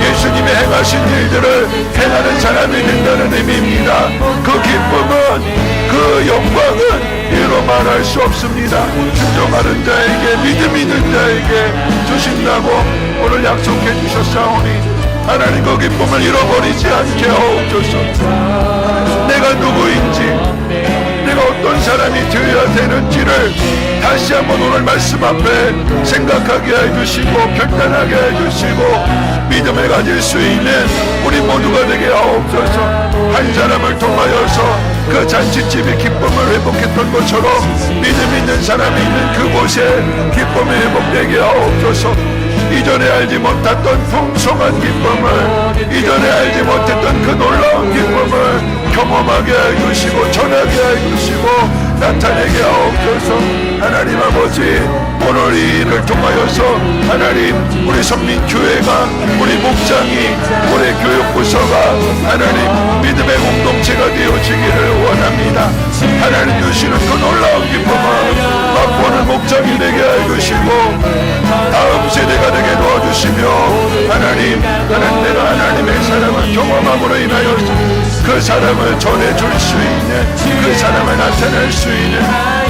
예수님이 행하신 일들을 행하는 사람이 된다는 의미입니다. 그 기쁨은, 그 영광은 이로 말할 수 없습니다. 순종하는 자에게, 믿음 있는 자에게 주신다고 오늘 약속해 주셨사오니 하나님 그 기쁨을 잃어버리지 않게 하옵소서. 내가 누구인지, 내가 어떤 사람이 되어야 되는지를 다시 한번 오늘 말씀 앞에 생각하게 해주시고, 결단하게 해주시고, 믿음을 가질 수 있는 우리 모두가 되게 하옵소서. 한 사람을 통하여서 그 잔치집이 기쁨을 회복했던 것처럼 믿음 있는 사람이 있는 그곳에 기쁨이 회복되게 하옵소서. 이전에 알지 못했던 풍성한 기쁨을, 이전에 알지 못했던 그 놀라운 기쁨을 경험하게 해주시고, 전하게 해주시고, 나타내게 하옵소서. 하나님 아버지, 오늘 이 일을 통하여서 하나님 우리 선민교회가, 우리 목장이, 우리 교육부서가 하나님 믿음의 공동체가 되어지기를 원합니다. 하나님 주시는 그 놀라운 기쁨을 맛보는 목장이 되게 해주시고, 다음 세대가 되게 도와주시며, 하나님 내가 하나님의 사랑을 경험함으로 인하여서 그 사람을 전해줄 수 있는, 그 사람을 나타낼 수 있는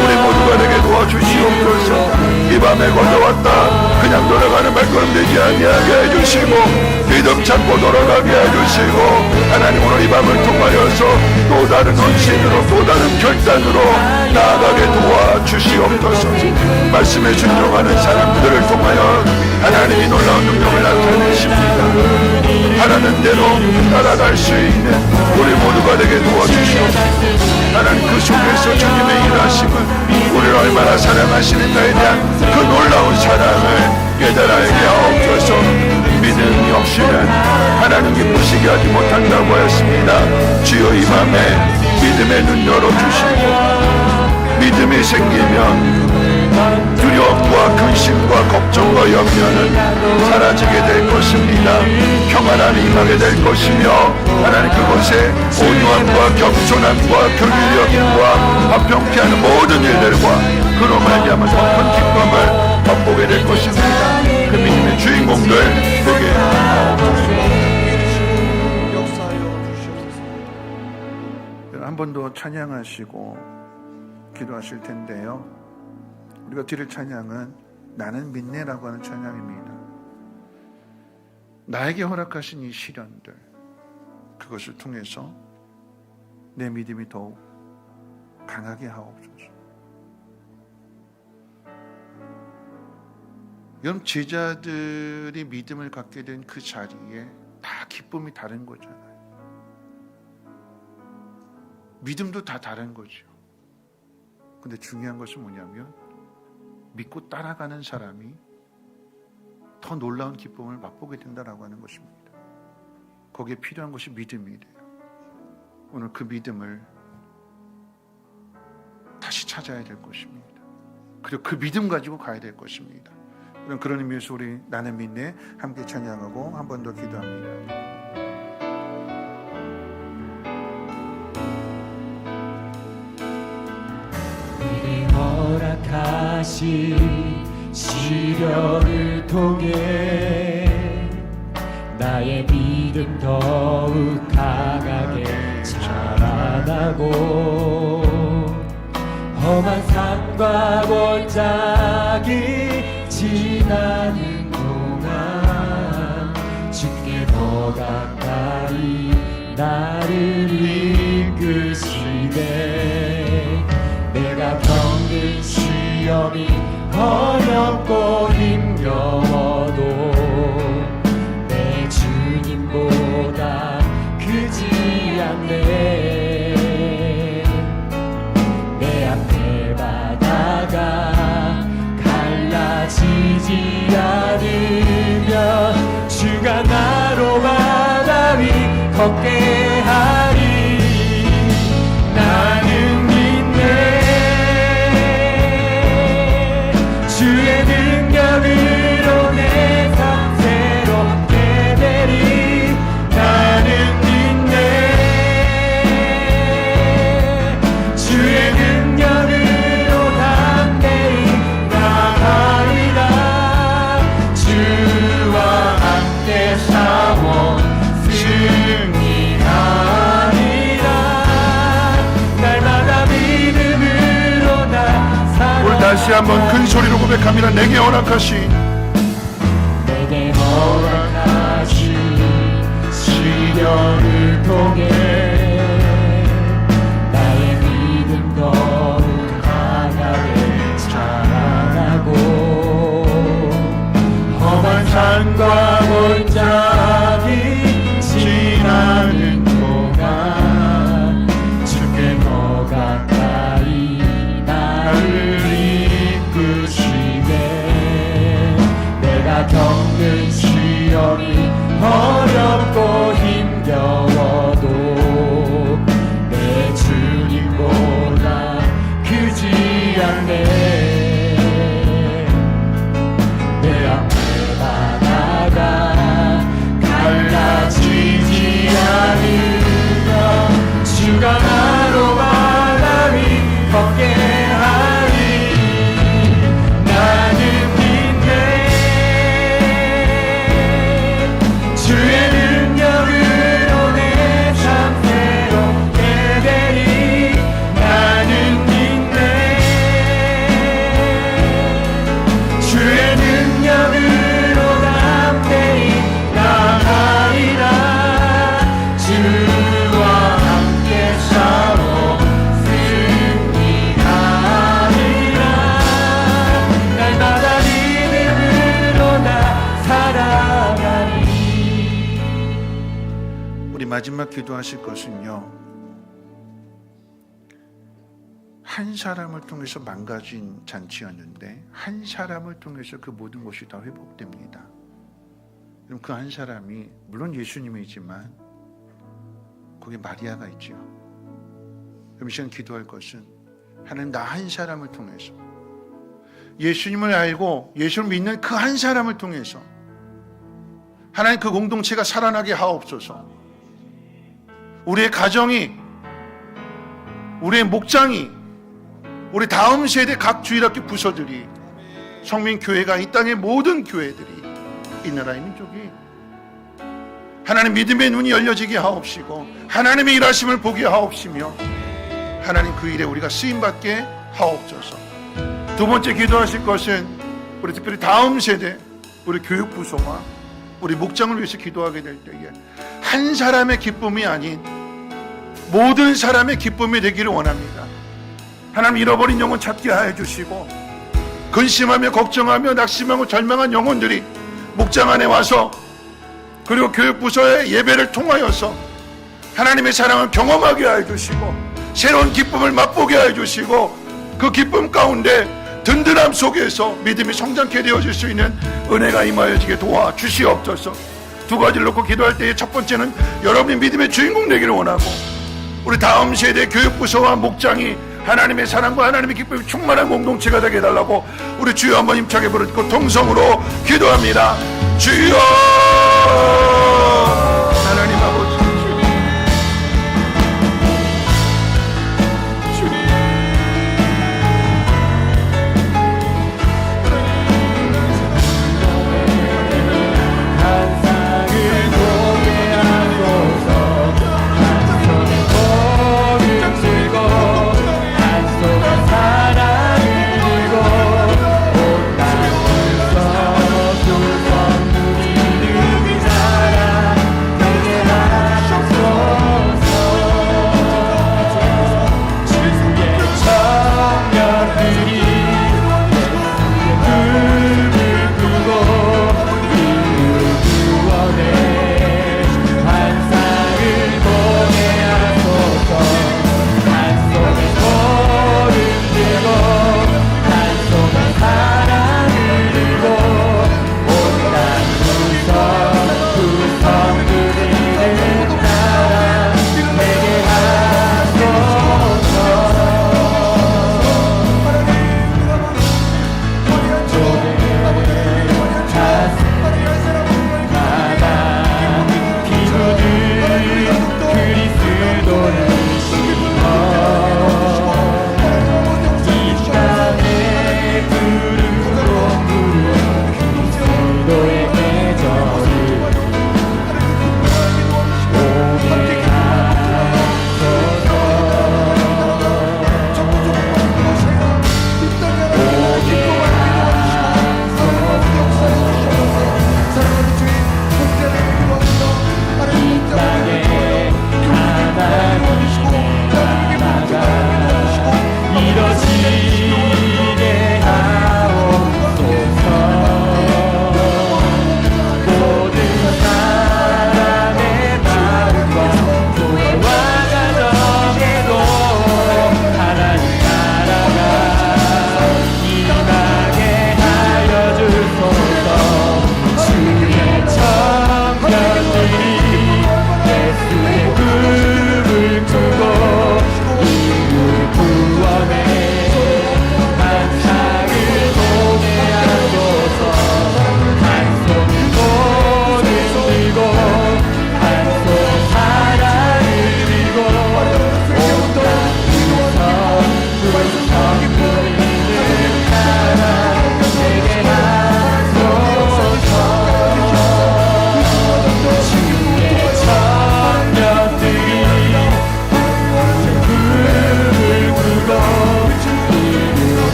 우리 모두가 되게 도와주시옵소서. 이 밤에 걸려왔다 그냥 돌아가는 발걸음 되지 아니하게 해주시고, 믿음 찾고 돌아가게 해주시고, 하나님 오늘 이 밤을 통하여서 또 다른 헌신으로, 또 다른 결단으로 나아가게 도와주시옵소서. 말씀에 순종하는 사람들을 통하여 하나님이 놀라운 능력을 나타내십니다. 하라는 대로 따라갈 수 있는 우리 모두가 되게 도와주시옵소서. 하나님 그 속에서 주님의 일하심을, 우리를 얼마나 사랑하시는가에 대한 그 놀라운 사랑을 깨달아야게 하옵소서. 믿음이 없이는 하나님 기쁘시게 하지 못한다고 했습니다. 주여 이 밤에 믿음의 눈 열어주시고, 믿음이 생기면 두려움과 근심과 걱정과 염려는 사라지게 될 것입니다. 평안함이 임하게 될 것이며, 하나님 그곳에 온유함과 겸손함과 교류력과 화평케 하는 모든 일들과 그로 말미암아 더 큰 기쁨을 맛보게 될 것입니다. 그 믿음의 주인공들 되게 역사하여 주시옵소서. 한 번 더 찬양하시고 기도하실 텐데요. 우리가 드릴 찬양은 나는 믿네라고 하는 찬양입니다. 나에게 허락하신 이 시련들, 그것을 통해서 내 믿음이 더욱 강하게 하옵소서. 여러분, 제자들이 믿음을 갖게 된 그 자리에 다 기쁨이 다른 거잖아요. 믿음도 다 다른 거죠. 근데 중요한 것은 뭐냐면 믿고 따라가는 사람이 더 놀라운 기쁨을 맛보게 된다라고 하는 것입니다. 거기에 필요한 것이 믿음이래요. 오늘 그 믿음을 다시 찾아야 될 것입니다. 그리고 그 믿음 가지고 가야 될 것입니다. 그런 의미에서 우리 나는 믿네 함께 찬양하고 한 번 더 기도합니다. 허락하신 시련을 통해 나의 믿음 더욱 강하게 자라나고 험한 산과 골짜기 지나는 동안 주께 더 가까이 나를 이끄시네 내가 겪는 시험이 어렵고 힘겨워도 내 주님보다 크지 않네 내 앞에 바다가 갈라지지 않으면 주가 나로 바다 위 걷게 하리 나는 믿네 주의 능력으로 내 삶 새롭게 되리 나는 믿네 주의 능력으로 담대히 나가리라 주와 함께 싸워 날마다 믿음으로 나 살아 우리 다시 한번 큰 소리로 고백합니다. 내게 허락하신 내게 허락하신 시련을 통해 나의 믿음 더욱 강하게 자라나고 험한 산과 골짜기 지나는 동안 주께 더 가까이 나를 이끄시네 내가 겪는 시험이 어렵고 힘겨워도 내 주님보다 크지 않네 내 앞에 바다가 갈라지지 않으면 주가 나로 바다 위 걷게 하리 나는 믿네 주의 능력으로 내 삶 새롭게 되리 나는 믿네 주의 능력으로 담대히 나가리라 주와 함께 싸워 승리하리라 날마다 믿음으로 나 살아가리 우리 마지막 기도하실 것은요, 한 사람을 통해서 망가진 잔치였는데 한 사람을 통해서 그 모든 것이 다 회복됩니다. 그럼 그 한 사람이 물론 예수님이지만 거기 마리아가 있죠. 그럼 이 시간 기도할 것은 하나님 나 한 사람을 통해서 예수님을 알고 예수를 믿는 그 한 사람을 통해서 하나님 그 공동체가 살아나게 하옵소서. 우리의 가정이, 우리의 목장이, 우리 다음 세대 각 주일학교 부서들이, 성민교회가 이 땅의 모든 교회들이, 이 나라의 민족이 하나님 믿음의 눈이 열려지게 하옵시고 하나님의 일하심을 보게 하옵시며 하나님 그 일에 우리가 쓰임받게 하옵소서. 두 번째 기도하실 것은 우리 특별히 다음 세대, 우리 교육부서와 우리 목장을 위해서 기도하게 될 때에 한 사람의 기쁨이 아닌 모든 사람의 기쁨이 되기를 원합니다. 하나님 잃어버린 영혼 찾게 하여 주시고 근심하며 걱정하며 낙심하고 절망한 영혼들이 목장 안에 와서 그리고 교육부서의 예배를 통하여서 하나님의 사랑을 경험하게 하여 주시고 새로운 기쁨을 맛보게 하여 주시고 그 기쁨 가운데 든든함 속에서 믿음이 성장케 되어질 수 있는 은혜가 임하여지게 도와주시옵소서. 두 가지를 놓고 기도할 때의 첫 번째는 여러분이 믿음의 주인공 되기를 원하고 우리 다음 세대 교육부서와 목장이 하나님의 사랑과 하나님의 기쁨이 충만한 공동체가 되게 해달라고 우리 주여 한번 힘차게 부르고 통성으로 기도합니다. 주여 하나님 아버지 주님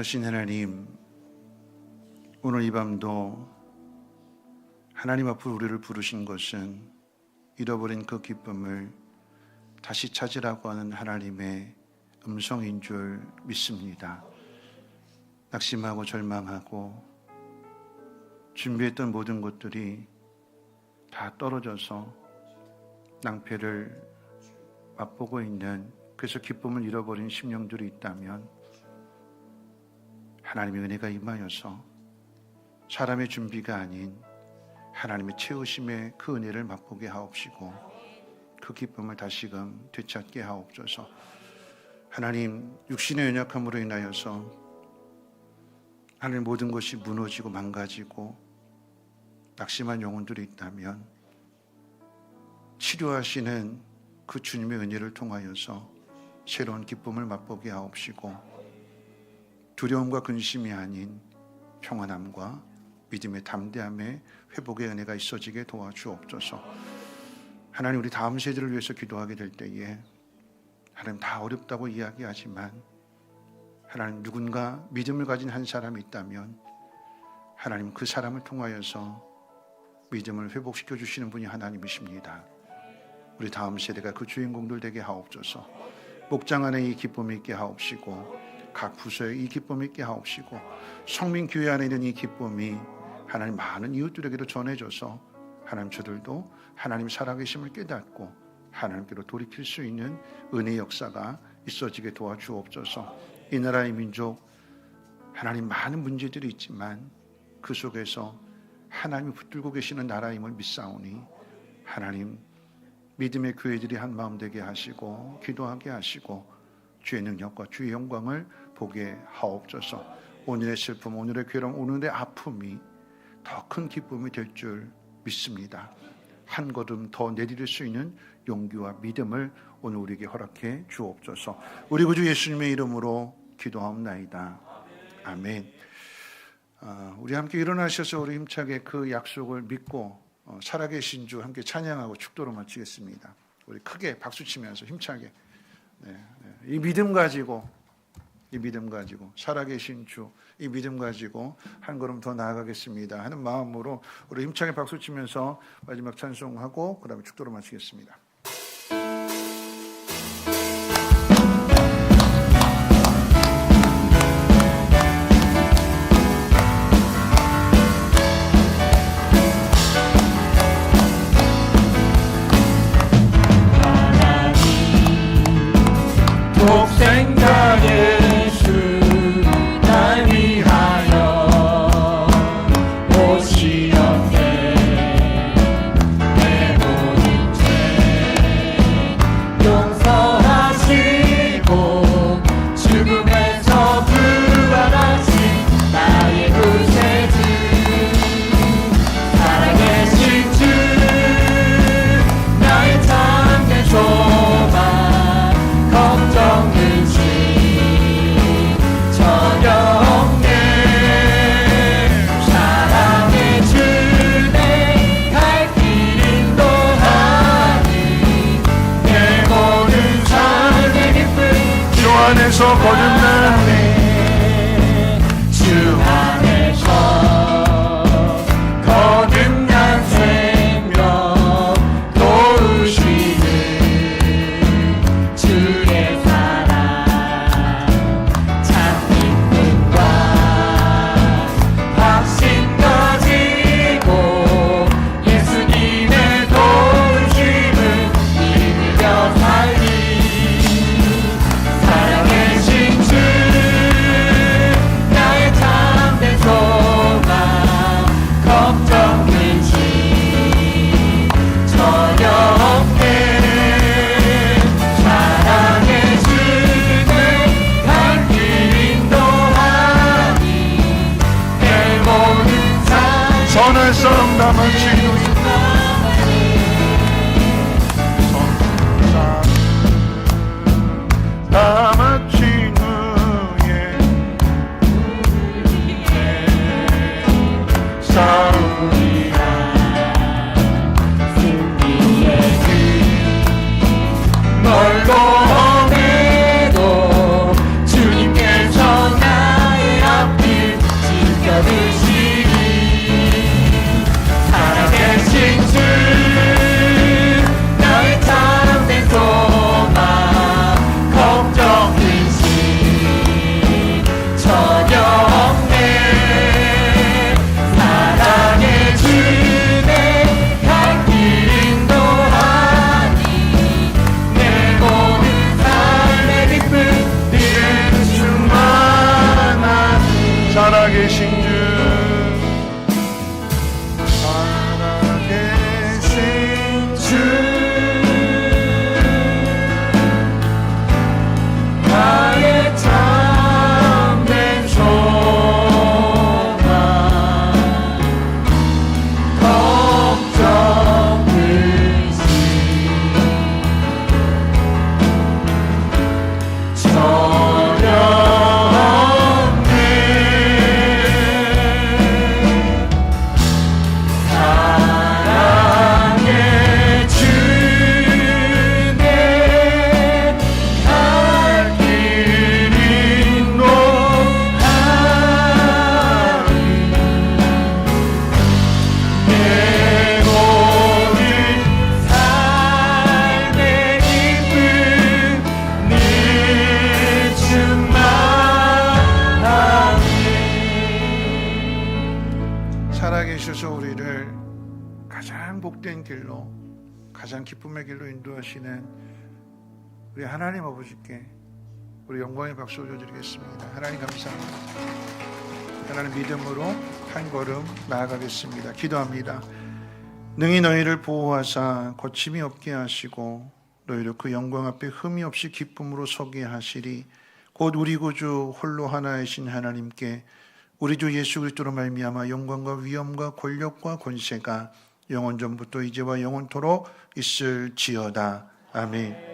거룩하신 하나님, 오늘 이 밤도 하나님 앞으로 우리를 부르신 것은 잃어버린 그 기쁨을 다시 찾으라고 하는 하나님의 음성인 줄 믿습니다. 낙심하고 절망하고 준비했던 모든 것들이 다 떨어져서 낭패를 맛보고 있는, 그래서 기쁨을 잃어버린 심령들이 있다면 하나님의 은혜가 임하여서 사람의 준비가 아닌 하나님의 채우심의 그 은혜를 맛보게 하옵시고 그 기쁨을 다시금 되찾게 하옵소서. 하나님, 육신의 연약함으로 인하여서 하나님 모든 것이 무너지고 망가지고 낙심한 영혼들이 있다면 치료하시는 그 주님의 은혜를 통하여서 새로운 기쁨을 맛보게 하옵시고 두려움과 근심이 아닌 평안함과 믿음의 담대함의 회복의 은혜가 있어지게 도와주옵소서. 하나님, 우리 다음 세대를 위해서 기도하게 될 때에 하나님 다 어렵다고 이야기하지만 하나님 누군가 믿음을 가진 한 사람이 있다면 하나님 그 사람을 통하여서 믿음을 회복시켜 주시는 분이 하나님이십니다. 우리 다음 세대가 그 주인공들 되게 하옵소서. 목장 안에 이 기쁨이 있게 하옵시고 각 부서에 이 기쁨이 있게 하옵시고 성민교회 안에 있는 이 기쁨이 하나님 많은 이웃들에게도 전해져서 하나님 저들도 하나님 살아계심을 깨닫고 하나님께로 돌이킬 수 있는 은혜의 역사가 있어지게 도와주옵소서. 이 나라의 민족 하나님 많은 문제들이 있지만 그 속에서 하나님이 붙들고 계시는 나라임을 믿사오니 하나님 믿음의 교회들이 한 마음 되게 하시고 기도하게 하시고 주의 능력과 주의 영광을 보게 하옵소서. 오늘의 슬픔, 오늘의 괴로움, 오늘의 아픔이 더 큰 기쁨이 될 줄 믿습니다. 한 걸음 더 내디딜 수 있는 용기와 믿음을 오늘 우리에게 허락해 주옵소서. 우리 구주 예수님의 이름으로 기도하옵나이다. 아멘. 우리 함께 일어나셔서 우리 힘차게 그 약속을 믿고 살아계신 주 함께 찬양하고 축도로 마치겠습니다. 우리 크게 박수치면서 힘차게 이 믿음 가지고 살아계신 주, 이 믿음 가지고 한 걸음 더 나아가겠습니다 하는 마음으로 우리 힘차게 박수치면서 마지막 찬송하고 그 다음에 축도로 마치겠습니다. 독생자 예수 날 위하여 오시었네. 내 모든 죄 용서하시고 죽음에서 부활하신 나의 구세주 살아계신 주 나의 참된 소망 걱정은 전혀 없네. 사랑의 주내 갈 길 인도하니 내 모든 삶의 기쁨 주 안에서 거듭나네. 주 안에서 거듭난 생명 도우시는 주의 사랑 참 기쁨과 확신 가지고 예수님의 도우심을 믿으며 살리 살아계신 주 복된 길로, 가장 기쁨의 길로 인도하시는 우리 하나님 아버지께 우리 영광의 박수 올려드리겠습니다. 하나님 감사합니다. 하나님 믿음으로 한 걸음 나아가겠습니다. 기도합니다. 능히 너희를 보호하사 거침이 없게 하시고 너희를 그 영광 앞에 흠이 없이 기쁨으로 서게 하시리. 곧 우리 구주 홀로 하나이신 하나님께 우리 주 예수 그리스도로 말미암아 영광과 위엄과 권력과 권세가 영원 전부터 이제와 영원토록 있을지어다. 아멘.